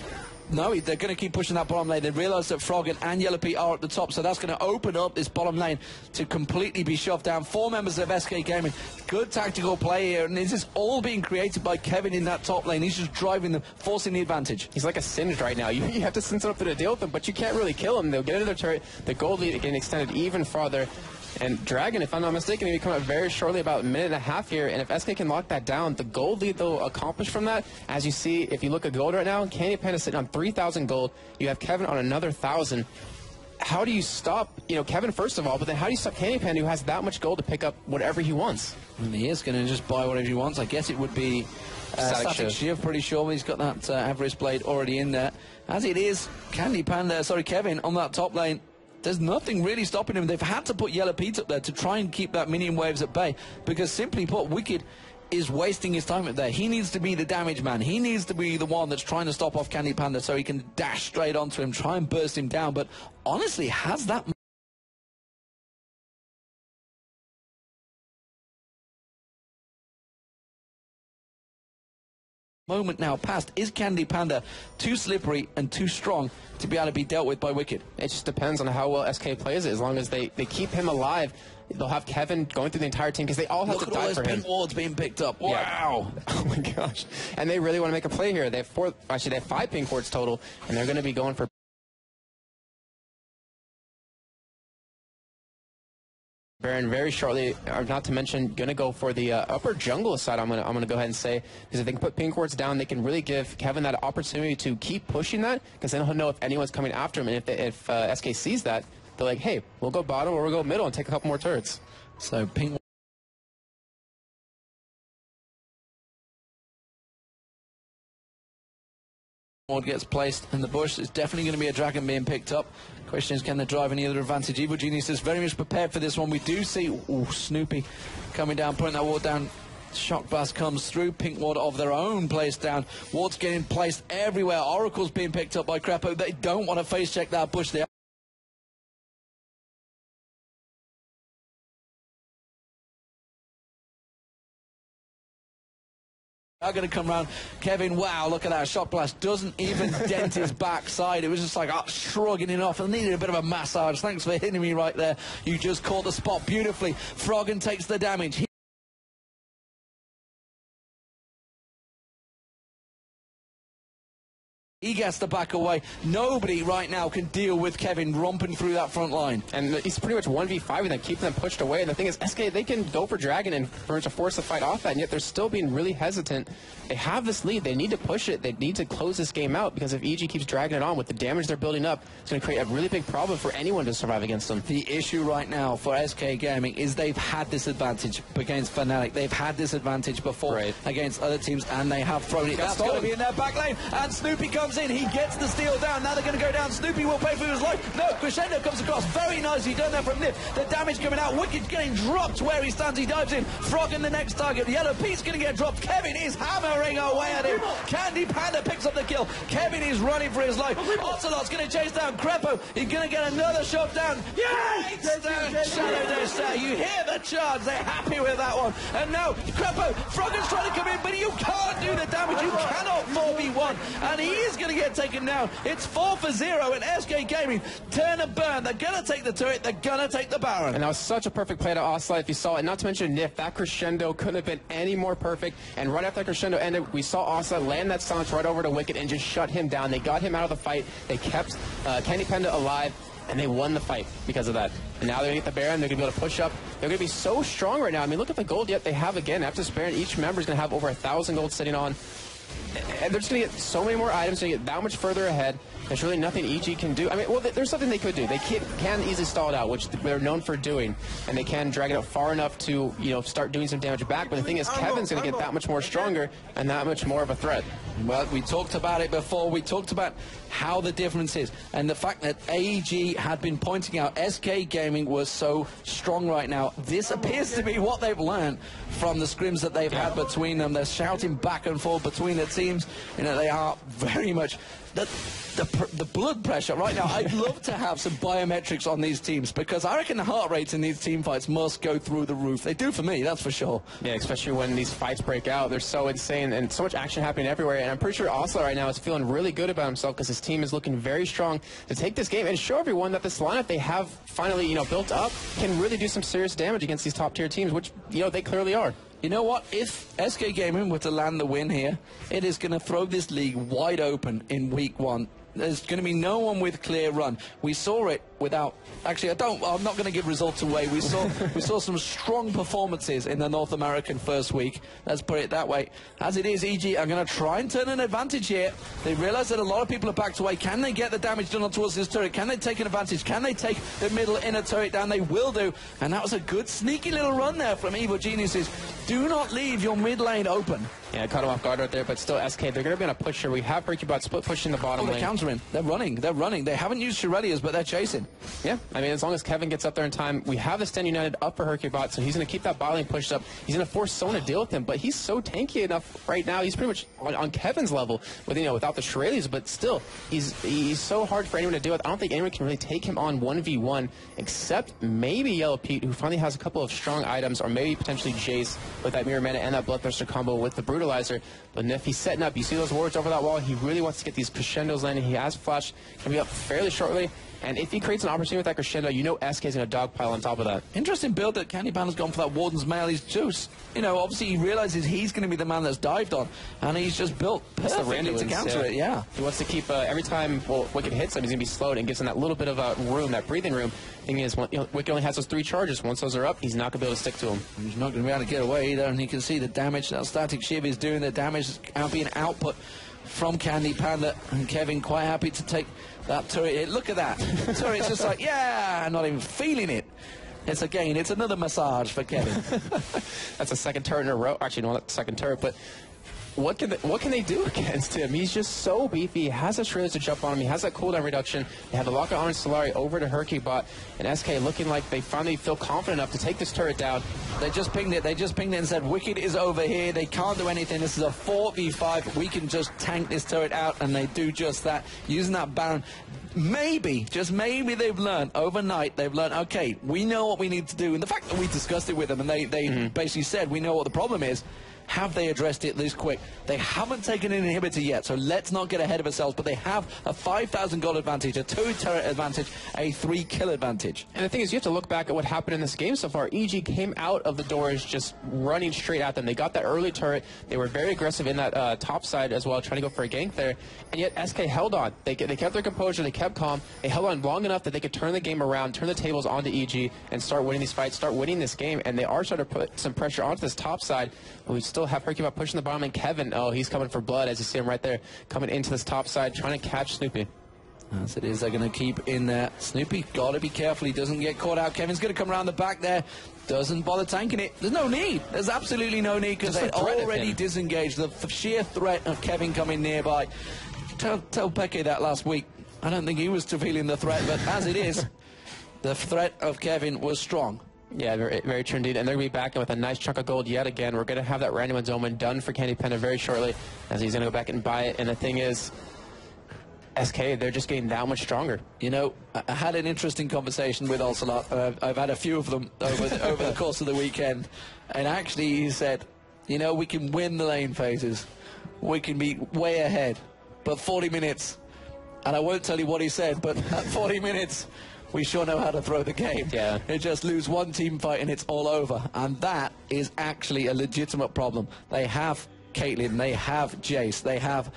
No, they're going to keep pushing that bottom lane. They realise that Froggen and Yellow Pete are at the top, so that's going to open up this bottom lane to completely be shoved down. 4 members of SK Gaming. Good tactical play here, and this is all being created by Kevin in that top lane. He's just driving them, forcing the advantage. He's like a Singed right now. You have to send something to deal with him, but you can't really kill him. They'll get into their turret. The gold lead getting extended even farther. And Dragon, if I'm not mistaken, will come up very shortly, about a minute and a half here. And if SK can lock that down, the gold lead they'll accomplish from that, as you see, if you look at gold right now, Candy Panda sitting on 3,000 gold. You have Kevin on another 1,000. How do you stop, Kevin first of all, but then how do you stop Candy Panda, who has that much gold to pick up whatever he wants? And he is going to just buy whatever he wants. I guess it would be Static Shiv, pretty sure. He's got that Avarice Blade already in there. As it is, Kevin on that top lane. There's nothing really stopping him. They've had to put Yellow Pete up there to try and keep that minion waves at bay, because simply put, Wicked is wasting his time up there. He needs to be the damage man. He needs to be the one that's trying to stop off Candy Panda so he can dash straight onto him, try and burst him down. But honestly, has that moment now passed? Is Candy Panda too slippery and too strong to be able to be dealt with by Wicked? It just depends on how well SK plays it. As long as they keep him alive, they'll have Kevin going through the entire team, because they all have to die for him. Look at all those pink wards being picked up. Wow. Yeah. Oh my gosh. And they really want to make a play here. They have 5 pink wards total, and they're going to be going for Baron very shortly, not to mention, going to go for the upper jungle side. I'm gonna go ahead and say, because if they can put pink wards down, they can really give Kevin that opportunity to keep pushing that, because then he'll know if anyone's coming after him. And if SK sees that, they're like, hey, we'll go bottom or we'll go middle and take a couple more turrets. So pink ward gets placed in the bush. It's definitely going to be a dragon being picked up. Question is, can they drive any other advantage? Evil Genius is very much prepared for this one. We do see Snoopy coming down, putting that ward down. Shock Blast comes through. Pink ward of their own placed down. Wards getting placed everywhere. Oracle's being picked up by Crepo. They don't want to face check that bush there. Are going to come round. Kevin, wow, look at that. Shot Blast doesn't even dent his backside. It was just like shrugging it off. I needed a bit of a massage. Thanks for hitting me right there. You just caught the spot beautifully. Froggen takes the damage. He gets to back away. Nobody right now can deal with Kevin romping through that front line. And he's pretty much 1v5 with them, keeping them pushed away. And the thing is, SK, they can go for Dragon and force the fight off that, and yet they're still being really hesitant. They have this lead. They need to push it. They need to close this game out, because if EG keeps dragging it on with the damage they're building up, it's going to create a really big problem for anyone to survive against them. The issue right now for SK Gaming is they've had this advantage against Fnatic. They've had this advantage before against other teams, and they have thrown it. That's going to be in their back lane, and Snoopy comes in. He gets the steal down. Now they're going to go down. Snoopy will pay for his life. No, Crescendo comes across. Very nicely done there from Nip. The damage coming out. Wicked getting dropped where he stands. He dives in. Froggen the next target. Yellow Pete's going to get dropped. Kevin is hammering away at him. Candy Panda picks up the kill. Kevin is running for his life. Ocelot's going to chase down Crepo. He's going to get another shot down. Yes! Shadow Dash there. You hear the charge. They're happy with that one. And now Crepo. Froggen's trying to come in, but you can't do the damage. You cannot 4v1. And he is going going to get taken down. It's 4 for 0, and SK Gaming turn and burn. They're going to take the turret. They're going to take the Baron. And that was such a perfect play to Ocelot if you saw it. Not to mention Nif, that crescendo couldn't have been any more perfect. And right after that crescendo ended, we saw Ocelot land that silence right over to Wicked and just shut him down. They got him out of the fight. They kept Candy Panda alive, and they won the fight because of that. And now they're going to get the Baron. They're going to be able to push up. They're going to be so strong right now. I mean, look at the gold yet they have again. After this Baron, each member is going to have over 1,000 gold sitting on. And they're just going to get so many more items, going to get that much further ahead. There's really nothing EG can do. I mean, well, there's something they could do. They can easily stall it out, which they're known for doing, and they can drag it out far enough to, you know, start doing some damage back. But the thing is, Kevin's going to get that much more stronger and that much more of a threat. Well, we talked about it before. We talked about how the difference is, and the fact that AEG had been pointing out SK Gaming was so strong right now. This appears to be what they've learned from the scrims that they've had between them. They're shouting back and forth between the teams. You know, they are very much the blood pressure right now. I'd love to have some biometrics on these teams, because I reckon the heart rates in these team fights must go through the roof. They do for me, that's for sure. Yeah, especially when these fights break out. They're so insane and so much action happening everywhere. And I'm pretty sure Ocelot right now is feeling really good about himself, because his team is looking very strong to take this game and show everyone that this lineup they have finally, you know, built up can really do some serious damage against these top tier teams, which, you know, they clearly are. You know what? If SK Gaming were to land the win here, it is going to throw this league wide open in week 1. There's going to be no one with clear run. We saw it without... Actually, I'm not going to give results away. We saw some strong performances in the North American first week. Let's put it that way. As it is, EG are going to try and turn an advantage here. They realize that a lot of people are backed away. Can they get the damage done towards this turret? Can they take an advantage? Can they take the middle inner turret down? They will do. And that was a good sneaky little run there from Evo Geniuses. Do not leave your mid lane open. Yeah, caught him off guard right there, but still SK, they're going to be on a push here. We have Hercubot split pushing the bottom lane. They're countering. They're running. They're running. They haven't used Shirelias, but they're chasing. Yeah, I mean, as long as Kevin gets up there in time, we have the Stand United up for Hercubot, so he's going to keep that bot lane pushed up. He's going to force someone to deal with him, but he's so tanky enough right now. He's pretty much on Kevin's level, with, you know, without the Shirelias, but still, he's so hard for anyone to deal with. I don't think anyone can really take him on 1v1, except maybe Yellow Pete, who finally has a couple of strong items, or maybe potentially Jace with that Mirror Mana and that Bloodthirster combo with the Brutalizer. But if he's setting up, you see those wards over that wall, he really wants to get these crescendos landing. He has flash, can be up fairly shortly. And if he creates an opportunity with that crescendo, you know SK is going to dogpile on top of that. Interesting build that Candy Panda's gone for that Warden's Mail. He's just, you know, obviously he realizes he's going to be the man that's dived on, and he's just built perfectly to counter it, yeah. He wants to keep, every time Wicked hits him, he's going to be slowed and gives him that little bit of room, that breathing room. Thing is, you know, Wicked only has those 3 charges. Once those are up, he's not going to be able to stick to him. He's not going to be able to get away either, and you can see the damage that Static Shiv is doing. The damage is being output from Candy Panda, and Kevin quite happy to take that turret. Look at that. The turret's just like, yeah, I'm not even feeling it. It's another massage for Kevin. That's a second turret in a row. Actually, no, not the second turret, but what can they do against him? He's just so beefy. He has that Shrillies to jump on him. He has that cooldown reduction. They have the Lock on Solari over to Hercubot, and SK looking like they finally feel confident enough to take this turret down. They just pinged it. They just pinged it and said, Wicked is over here. They can't do anything. This is a 4v5. We can just tank this turret out, and they do just that. Using that Baron. Maybe, just maybe they've learned overnight, okay, we know what we need to do. And the fact that we discussed it with them and they basically said, we know what the problem is. Have they addressed it this quick? They haven't taken an inhibitor yet, so let's not get ahead of ourselves, but they have a 5,000 gold advantage, a 2 turret advantage, a 3 kill advantage. And the thing is, you have to look back at what happened in this game so far. EG came out of the doors just running straight at them. They got that early turret. They were very aggressive in that top side as well, trying to go for a gank there. And yet SK held on. They kept their composure. They kept calm. They held on long enough that they could turn the game around, turn the tables onto EG, and start winning these fights, start winning this game. And they are starting to put some pressure onto this top side. But we still have Hercubot pushing the bottom, and Kevin, oh, he's coming for blood, as you see him right there, coming into this top side, trying to catch Snoopy. As it is, they're going to keep in there. Snoopy, got to be careful he doesn't get caught out. Kevin's going to come around the back there. Doesn't bother tanking it. There's no need. There's absolutely no need, because they already disengaged. The sheer threat of Kevin coming nearby. Tell Peke that last week. I don't think he was feeling the threat, but as it is, the threat of Kevin was strong. Yeah, very, very true indeed. And they're going to be back with a nice chunk of gold yet again. We're going to have that random endowment done for Candy Panda very shortly, as he's going to go back and buy it. And the thing is, SK, they're just getting that much stronger. You know, I had an interesting conversation with Ocelot. I've had a few of them over the course of the weekend. And actually, he said, you know, we can win the lane phases. We can be way ahead. but 40 minutes. And I won't tell you what he said, but at 40 minutes, we sure know how to throw the game. Yeah. They just lose one team fight and it's all over. And that is actually a legitimate problem. They have Caitlyn, they have Jace, they have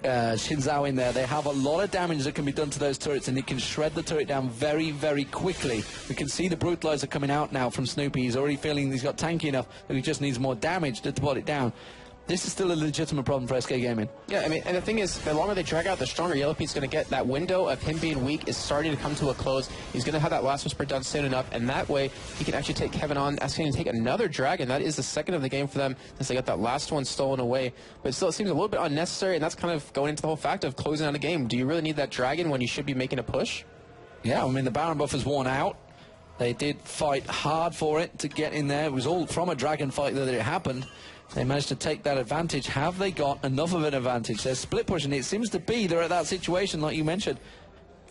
Xin Zhao in there. They have a lot of damage that can be done to those turrets, and it can shred the turret down very, very quickly. We can see the Brutalizer coming out now from Snoopy. He's already feeling he's got tanky enough that he just needs more damage to put it down. This is still a legitimate problem for SK Gaming. Yeah, I mean, and the thing is, the longer they drag out, the stronger Yellow Pete's going to get. That window of him being weak is starting to come to a close. He's going to have that last whisper done soon enough, and that way he can actually take Kevin on. SK can take another dragon. That is the second of the game for them, since they got that last one stolen away. But still, it seems a little bit unnecessary, and that's kind of going into the whole fact of closing out a game. Do you really need that dragon when you should be making a push? Yeah, I mean, the Baron buff is worn out. They did fight hard for it to get in there. It was all from a dragon fight that it happened. They managed to take that advantage. Have they got enough of an advantage? They're split pushing. It seems to be they're at that situation, like you mentioned.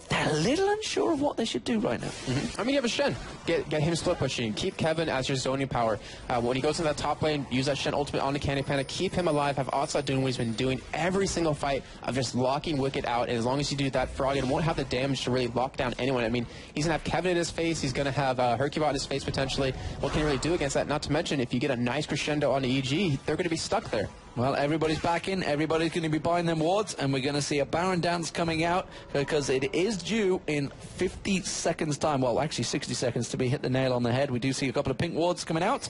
They're a little unsure of what they should do right now. I mean, you have a Shen. Get him split pushing. Keep Kevin as your zoning power. When he goes in that top lane, use that Shen ultimate on the Candy Panda. Keep him alive. Have Onslaught doing what he's been doing every single fight of just locking Wicked out. And as long as you do that, Froggen won't have the damage to really lock down anyone. I mean, he's going to have Kevin in his face. He's going to have Hercubot in his face potentially. What can he really do against that? Not to mention, if you get a nice crescendo on the EG, they're going to be stuck there. Well, everybody's back in. Everybody's going to be buying them wards, and we're going to see a Baron dance coming out because it is due in 50 seconds' time. Well, actually 60 seconds to be hit the nail on the head. We do see a couple of pink wards coming out.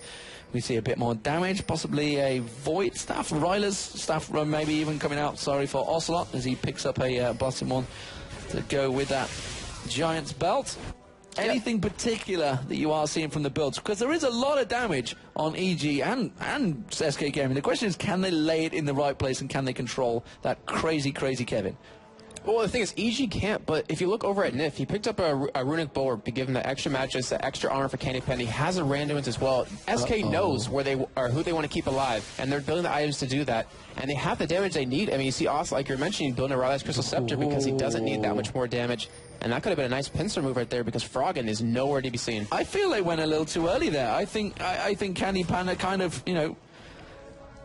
We see a bit more damage, possibly a Void staff, Ryler's staff maybe even coming out, sorry, for Ocelot as he picks up a Blossom one to go with that Giant's belt. Anything particular that you are seeing from the builds? Because there is a lot of damage on EG and SK Gaming. The question is, can they lay it in the right place and can they control that crazy, crazy Kevin? Well, the thing is, EG can't, but if you look over at Nif, he picked up a runic bulwark to give him the extra magic, the extra armor for Candy Pen. He has a randomness as well. SK knows where they are, who they want to keep alive, and they're building the items to do that. And they have the damage they need. I mean, you see Os, like you're mentioning, building a Ryle's Crystal Scepter because he doesn't need that much more damage. And that could have been a nice pincer move right there because Froggen is nowhere to be seen. I feel they went a little too early there. I think Candy Panda kind of, you know,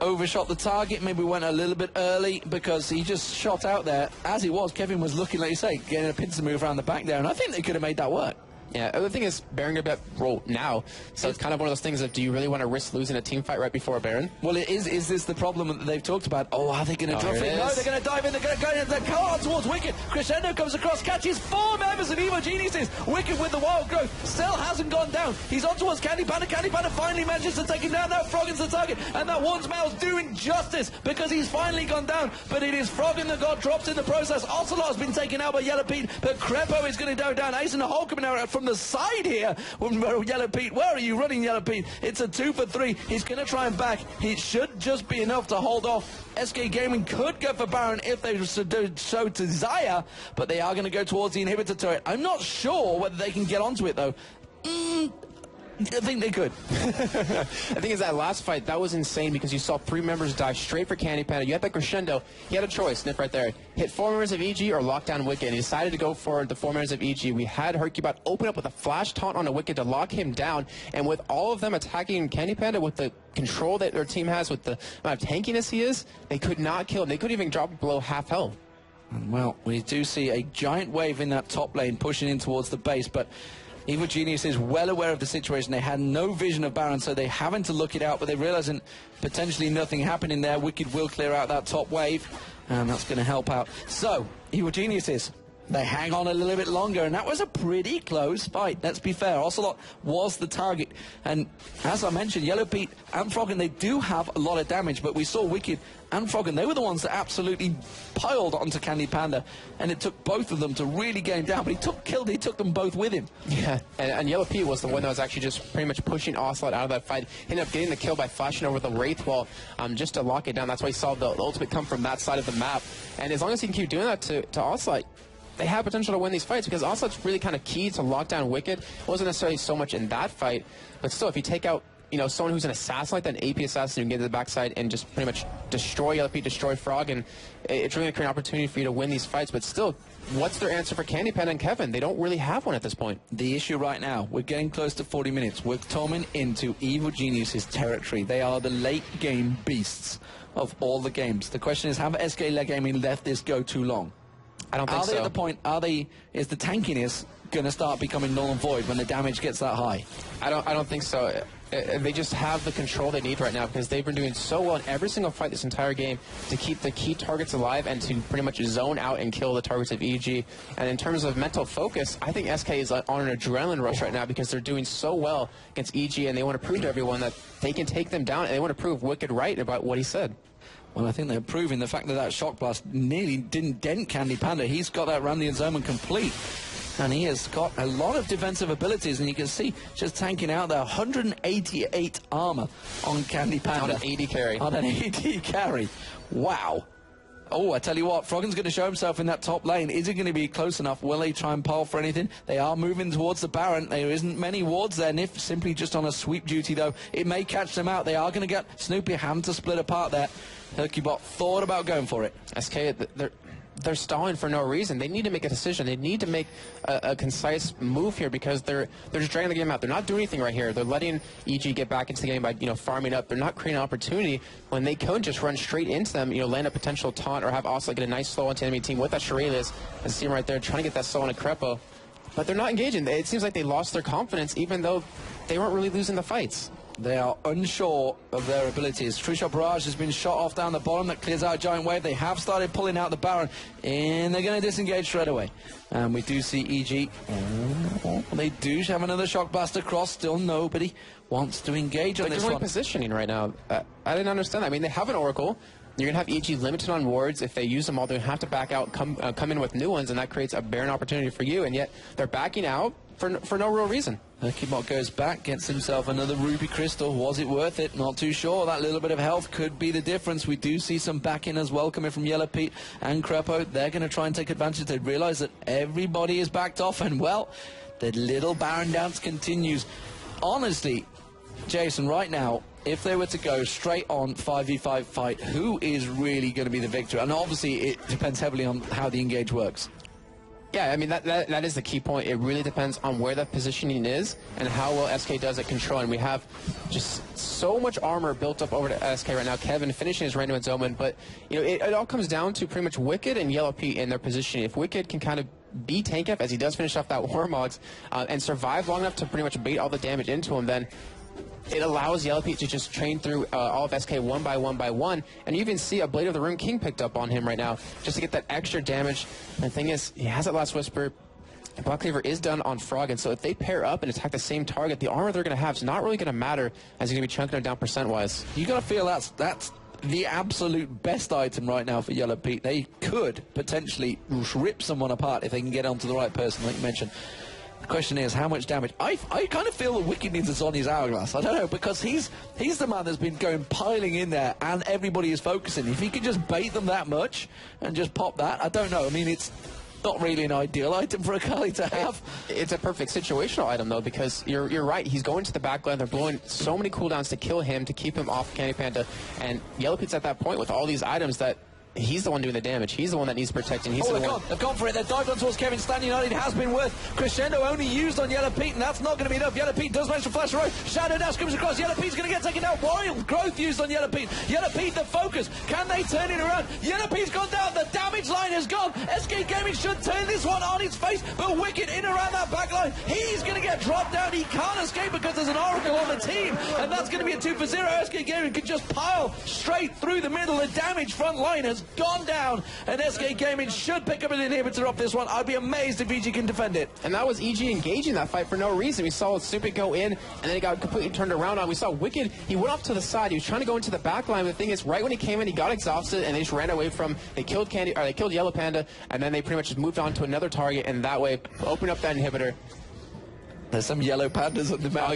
overshot the target, maybe went a little bit early because he just shot out there. As it was, Kevin was looking, like you say, getting a pincer move around the back there, and I think they could have made that work. Yeah, the thing is, Baron got roll now, so it's kind of one of those things of, do you really want to risk losing a team fight right before a Baron? Well, is this the problem that they've talked about? Oh, are they going to drop it? No, they're going to dive in, they're going to go in, they're going towards Wicked. Crescendo comes across, catches 4 members of Evil Geniuses. Wicked with the wild growth, still hasn't gone down. He's on towards Candy Panda. Candy Panda finally manages to take him down. Now Froggen's the target, and that Warden's Mail's doing justice because he's finally gone down, but it is Froggen that got dropped in the process. Ocelot has been taken out by Yellow Pete, but Crepo is going to go down. Ace in the hole coming out from the side here. Yellow Pete, where are you running, Yellow Pete? It's a 2 for 3. He's going to try and back. He should just be enough to hold off. SK Gaming could go for Baron if they so desire, but they are going to go towards the inhibitor turret. I'm not sure whether they can get onto it, though. I think they could. The thing is, that last fight, that was insane because you saw 3 members die straight for Candy Panda. You had that crescendo. He had a choice, Nip right there. Hit 4 members of EG or lock down Wicked. And he decided to go for the 4 members of EG. We had Hercubot open up with a flash taunt on a Wicked to lock him down. And with all of them attacking Candy Panda, with the control that their team has, with the amount of tankiness he is, they could not kill him. They couldn't even drop below half health. Well, we do see a giant wave in that top lane pushing in towards the base, but Evil Genius is well aware of the situation. They had no vision of Baron, so they're having to look it out, but they realizing potentially nothing happening there. Wicked will clear out that top wave, and that's going to help out. So, Evil Geniuses, they hang on a little bit longer, and that was a pretty close fight. Let's be fair. Ocelot was the target, and as I mentioned, Yellow Pete and Froggen, they do have a lot of damage, but we saw Wicked and Froggen, they were the ones that absolutely piled onto Candy Panda, and it took both of them to really get him down, but he took them both with him. Yeah, and Yellow Pete was the one that was actually just pretty much pushing Ocelot out of that fight. He ended up getting the kill by flashing over the Wraith Wall just to lock it down. That's why he saw the ultimate come from that side of the map, and as long as he can keep doing that to Ocelot, they have potential to win these fights because Ocelot's really kind of key to lock down Wicked. It wasn't necessarily so much in that fight, but still, if you take out you know, someone who's an assassin like that, an AP assassin who can get to the backside and just pretty much destroy Yellow Pete, destroy Frog, and it's really going to create an opportunity for you to win these fights. But still, what's their answer for Candy Panda and Kevin? They don't really have one at this point. The issue right now, we're getting close to 40 minutes. We're coming into Evil Genius's territory. They are the late game beasts of all the games. The question is, have SK Gaming let this go too long? I don't think so. Are they at the point, is the tankiness going to start becoming null and void when the damage gets that high? I don't think so. They just have the control they need right now because they've been doing so well in every single fight this entire game to keep the key targets alive and to pretty much zone out and kill the targets of EG. And in terms of mental focus, I think SK is on an adrenaline rush right now because they're doing so well against EG, and they want to prove to everyone that they can take them down, and they want to prove Wicked right about what he said. Well, I think they're proving the fact that that Shock Blast nearly didn't dent Candy Panda. He's got that Randy and Zoman complete. And he has got a lot of defensive abilities, and you can see just tanking out there 188 armor on Candy Panda. On an 80 carry. On an 80 carry. Wow. Oh, I tell you what, Froggen's going to show himself in that top lane. Is it going to be close enough? Will they try and pile for anything? They are moving towards the Baron. There isn't many wards there. Nif simply just on a sweep duty, though. It may catch them out. They are going to get Snoopy Ham to split apart there. Hercubot thought about going for it. SK, they're stalling for no reason. They need to make a decision. They need to make a concise move here because they're just dragging the game out. They're not doing anything right here. They're letting EG get back into the game by, you know, farming up. They're not creating an opportunity when they could just run straight into them, you know, land a potential taunt or have also get a nice slow into enemy team with that Shurelys. As you see right there, trying to get that slow on a Crepo. But they're not engaging. It seems like they lost their confidence even though they weren't really losing the fights. They are unsure of their abilities. True Barrage has been shot off down the bottom. That clears out a giant wave. They have started pulling out the Baron, and they're going to disengage straight away. And we do see EG. Oh, they do have another Shock Blast across. Still nobody wants to engage on this one. They're positioning right now. I didn't understand that. I mean, they have an Oracle. You're going to have EG limited on wards. If they use them all, they have to back out, come in with new ones, and that creates a barren opportunity for you. And yet they're backing out for no real reason. Hercubot goes back, gets himself another Ruby Crystal. Was it worth it? Not too sure. That little bit of health could be the difference. We do see some backing as well coming from Yellow Pete and Crepo. They're going to try and take advantage. They realize that everybody is backed off, and, well, the little Baron dance continues. Honestly, Jason, right now, if they were to go straight on 5v5 fight, who is really going to be the victor? And obviously, it depends heavily on how the engage works. Yeah, I mean, that is the key point. It really depends on where the positioning is and how well SK does at control. And we have just so much armor built up over to SK right now. Kevin finishing his random and Zoman. But, you know, it all comes down to pretty much Wicked and Yellow Pete in their positioning. If Wicked can kind of be tank as he does finish off that Warmogs, and survive long enough to pretty much bait all the damage into him, then it allows Yellow Pete to just train through all of SK one by one. And you even see a Blade of the Rune King picked up on him right now just to get that extra damage. And the thing is, he has that Last Whisper. Black Cleaver is done on Frog, and so if they pair up and attack the same target, the armor they're going to have is not really going to matter as he's going to be chunking them down percent-wise. You got to feel that's the absolute best item right now for Yellow Pete. They could potentially rip someone apart if they can get onto the right person, like you mentioned. The question is, how much damage? I kind of feel that Wicked needs a Zhonya's Hourglass. I don't know, because he's the man that's been going piling in there, and everybody is focusing. If he could just bait them that much and just pop that, I don't know. I mean, it's not really an ideal item for a Kali to have. It's a perfect situational item, though, because you're right. He's going to the backline. They're blowing so many cooldowns to kill him, to keep him off Candy Panda. And Yellow Pete's at that point with all these items that he's the one doing the damage. He's the one that needs protecting. They've gone for it. They've dived on towards Kevin. Stand United has been worth. Crescendo only used on Yellow Pete, and that's not going to be enough. Yellow Pete does manage to flash away. Shadow Dash comes across. Yellow Pete's going to get taken down. Wild Growth used on Yellow Pete. Yellow Pete, the focus. Can they turn it around? Yellow Pete's gone down. The damage line has gone. SK Gaming should turn this one on its face, but Wicked in around that back line. He's going to get dropped down. He can't escape because there's an Oracle on the team, and that's going to be a 2 for 0. SK Gaming can just pile straight through the middle. The damage front line has gone down, and SK Gaming should pick up an inhibitor off this one. I'd be amazed if EG can defend it. And that was EG engaging that fight for no reason. We saw Snoopy go in, and then he got completely turned around on. We saw Wicked, he went off to the side. He was trying to go into the back line, but the thing is, right when he came in, he got exhausted, and they just ran away from, they killed Yellow Panda, and then they pretty much just moved on to another target, and that way, opened up that inhibitor. There's some yellow pandas on the map.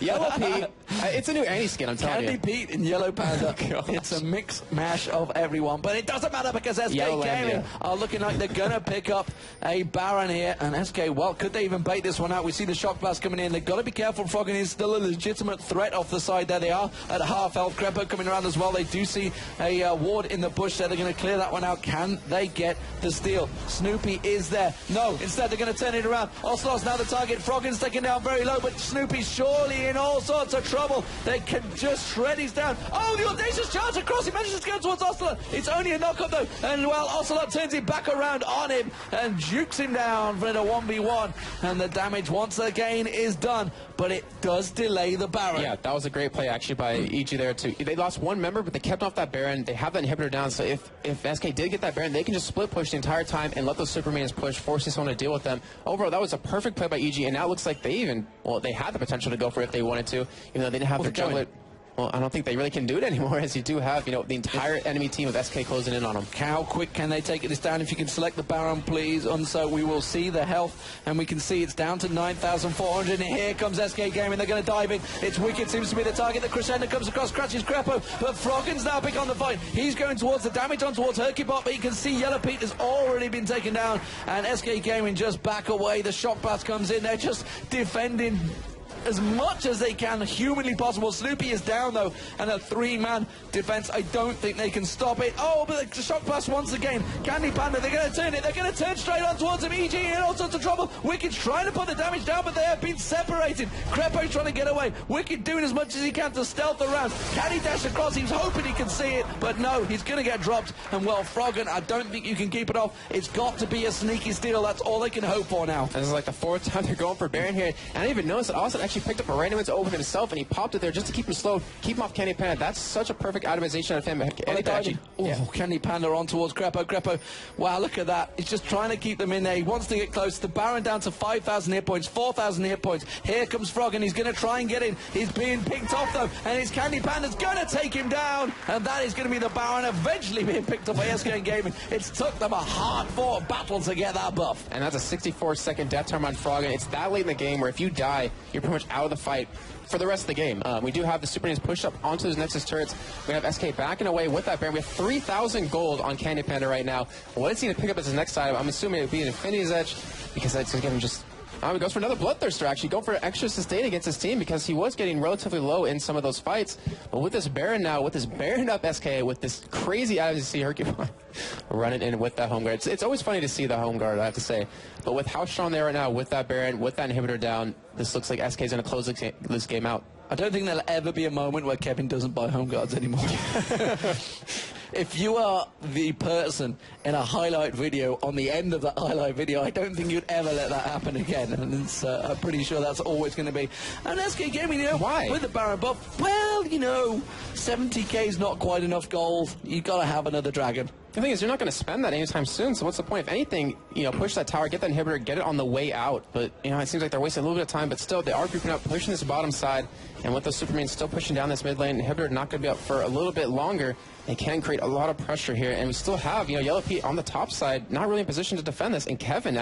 Yellow Pete It's a new anti-skin, I'm telling Candy you. Pete and Yellow Panda. It's a mix mash of everyone, but it doesn't matter because SK Gaming are looking like they're gonna pick up a Baron here, and SK, well, could they even bait this one out? We see the Shock Blast coming in. They've got to be careful. Froggen is still a legitimate threat off the side. There they are at half health. Crepo coming around as well. They do see a ward in the bush there. They're going to clear that one out. Can they get the steal? Snoopy is there. No, instead they're going to turn it around. Ocelot's now the target. Froggen's taken down very low, but Snoopy's surely in all sorts of trouble. They can just shred his down. Oh, the audacious charge across. He manages to go towards Ocelot. It's only a knock-up though, and well, Ocelot turns it back around on him and jukes him down for a 1v1, and the damage once again is done, but it does delay the Baron. Yeah, that was a great play actually by EG there too. They lost one member, but they kept off that Baron. They have that inhibitor down, so if SK did get that Baron, they can just split push the entire time and let those Supermans push, forcing someone to deal with them. Overall, that was a perfect play by EG, and now it looks like they had the potential to go for it if they wanted to, even though they didn't have their jungler. Well, I don't think they really can do it anymore, as you do have, the entire enemy team of SK closing in on them. How quick can they take this down? If you can select the Baron, please. And so we will see the health, and we can see it's down to 9,400. And here comes SK Gaming. They're going to dive in. It's Wicked seems to be the target. The Crescendo comes across, crashes Crepo, but Froggen's now big on the fight. He's going towards the damage on towards Hercubot, but you can see Yellow Pete has already been taken down, and SK Gaming just back away. The Shock Blast comes in. They're just defending as much as they can humanly possible. Snoopy is down though, and a three-man defense. I don't think they can stop it. Oh, but the Shock Blast once again. Candy Panda, they're going to turn it. They're going to turn straight on towards him. EG in all sorts of trouble. Wicked's trying to put the damage down, but they have been separated. Crepo's trying to get away. Wicked doing as much as he can to stealth around. Can he dash across? He's hoping he can see it, but no, he's going to get dropped. And well, Froggen, I don't think you can keep it off. It's got to be a sneaky steal. That's all they can hope for now. And this is like the fourth time they're going for Baron here. And I didn't even notice that Austin actually picked up a random to open himself, and he popped it there just to keep him slow, keep him off Candy Panda. That's such a perfect itemization of him. Candy Panda on towards Crepo. Crepo, wow, look at that. He's just trying to keep them in there. He wants to get close. The Baron down to 5,000 hit points, 4,000 hit points. Here comes Frog, and he's going to try and get in. He's being picked off, though, and his Candy Panda's going to take him down, and that is going to be the Baron eventually being picked up by SK Gaming. It's took them a hard-fought battle to get that buff. And that's a 64-second death time on Frog, and it's that late in the game where if you die, you're pretty much out of the fight for the rest of the game. We do have the Super Nintendo pushed up onto those Nexus turrets. We have SK backing away with that Baron. We have 3,000 gold on Candy Panda right now. What is he going to pick up as his next item? I'm assuming it would be an Infinity's Edge, because that's going to give him just... he goes for another Bloodthirster, actually. Go for extra sustain against his team, because he was getting relatively low in some of those fights. But with this Baron now, with this Baron up SK, with this crazy item, you see Hercule running in with that home guard. It's always funny to see the home guard, I have to say. But with how strong they are right now, with that Baron, with that inhibitor down, this looks like SK is going to close this game out. I don't think there'll ever be a moment where Kevin doesn't buy home guards anymore. If you are the person in a highlight video on the end of that highlight video, I don't think you'd ever let that happen again. And it's, I'm pretty sure that's always going to be. And SK Gaming, why? With the Baron buff, well, 70k is not quite enough gold. You've got to have another dragon. The thing is, you're not going to spend that anytime soon, so what's the point? If anything, push that tower, get that inhibitor, get it on the way out. But, it seems like they're wasting a little bit of time, but still, they are grouping up, pushing this bottom side, and with those Supermans still pushing down this mid lane, inhibitor not going to be up for a little bit longer. They can create a lot of pressure here, and we still have, Yellow Pete on the top side, not really in position to defend this, and Kevin,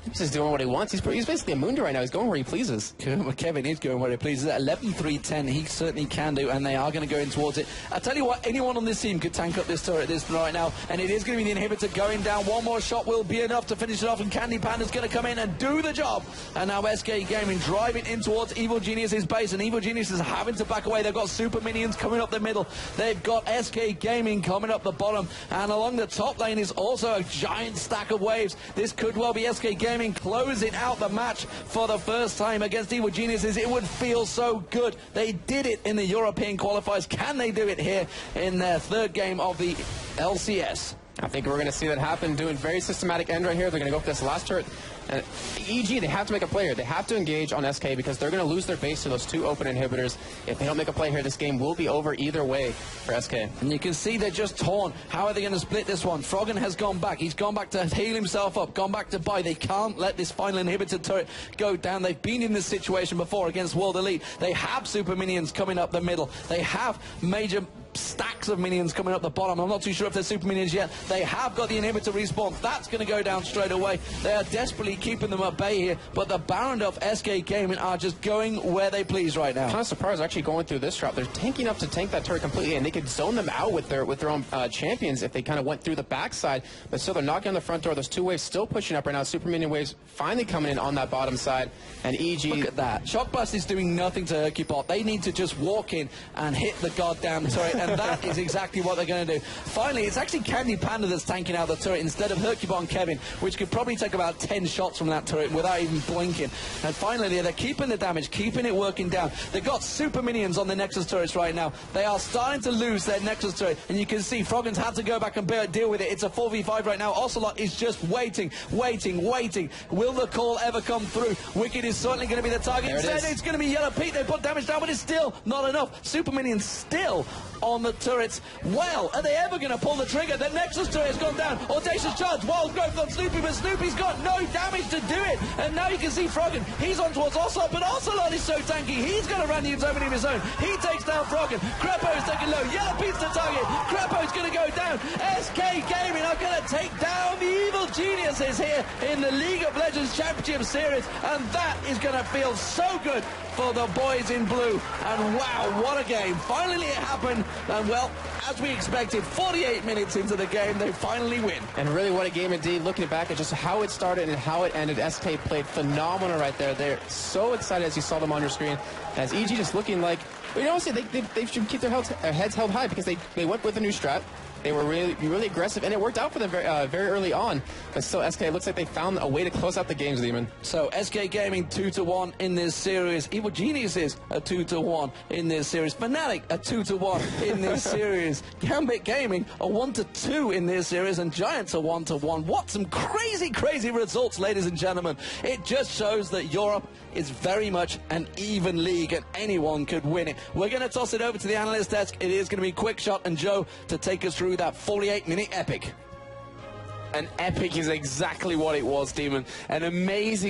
he's just doing what he wants. He's basically a Mundo right now. He's going where he pleases. Kevin is going where he pleases. At 11-3-10, he certainly can do, and they are going to go in towards it. I tell you what, anyone on this team could tank up this turret right now, and it is going to be the inhibitor going down. One more shot will be enough to finish it off, and Candy Panda's going to come in and do the job. And now SK Gaming driving in towards Evil Genius's base, and Evil Genius is having to back away. They've got super minions coming up the middle. They've got SK Gaming coming up the bottom, and along the top lane is also a giant stack of waves. This could well be SK Gaming closing out the match for the first time against Evil Geniuses. It would feel so good. They did it in the European qualifiers. Can they do it here in their third game of the LCS? I think we're going to see that happen. Doing very systematic end right here. They're going to go for this last turret. And EG, they have to make a play here. They have to engage on SK because they're going to lose their base to those two open inhibitors. If they don't make a play here, this game will be over either way for SK. And you can see they're just torn. How are they going to split this one? Froggen has gone back. He's gone back to heal himself up, gone back to buy. They can't let this final inhibitor turret go down. They've been in this situation before against World Elite. They have super minions coming up the middle. They have major stacks of minions coming up the bottom. I'm not too sure if they're super minions yet. They have got the inhibitor respawn. That's going to go down straight away. They are desperately keeping them at bay here, but the Baron of SK Gaming are just going where they please right now. Kind of surprised actually going through this route. They're tanking up to tank that turret completely, and they could zone them out with their own champions if they kind of went through the backside. But still, they're knocking on the front door. Those two waves still pushing up right now. Super minion waves finally coming in on that bottom side, and EG. Look at that. Shockbust is doing nothing to Hercubot. They need to just walk in and hit the goddamn turret, and that is exactly what they're going to do. Finally, it's actually Candy Panda that's tanking out the turret instead of Hercubot and Kevin, which could probably take about 10 shots from that turret without even blinking. And finally, they're keeping the damage, keeping it working down. They've got super minions on the Nexus turrets right now. They are starting to lose their Nexus turret, and you can see Froggen's had to go back and deal with it. It's a 4v5 right now. Ocelot is just waiting. Will the call ever come through? Wicked is certainly going to be the target. Instead, it's going to be Yellow Pete. They put damage down, but it's still not enough. Super minions still on the turrets. Well, are they ever going to pull the trigger? The Nexus turret has gone down. Audacious charge. Wild growth on Snoopy, but Snoopy's got no damage to do it. And now you can see Froggen. He's on towards Ocelot, but Ocelot is so tanky. He's going to run the opening of his own. He takes down Froggen. Crepo is taking low. Yellow Pete's the target. Crepo's going to go down. SK Gaming are going to take down the evil geniuses here in the League of Legends Championship Series. And that is going to feel so good for the boys in blue. And wow, what a game. Finally it happened. And well, as we expected, 48 minutes into the game, they finally win. And really what a game indeed. Looking back at just how it started and how it ended, SK played phenomenal right there. They're so excited as you saw them on your screen. As EG just looking like, you know, they should keep their heads held high because they went with a new strat. They were really aggressive, and it worked out for them very early on. But still, SK looks like they found a way to close out the games, Demon. So SK Gaming 2-1 in this series. Evil Genius is a 2-1 in this series. Fnatic a 2-1 in this series. Gambit Gaming a 1-2 in this series, and Giants a 1-1. What some crazy results, ladies and gentlemen. It just shows that Europe is very much an even league, and anyone could win it. We're going to toss it over to the analyst desk. It is going to be Quick Shot and Joe to take us through that 48-minute epic. An epic is exactly what it was, Demon. An amazing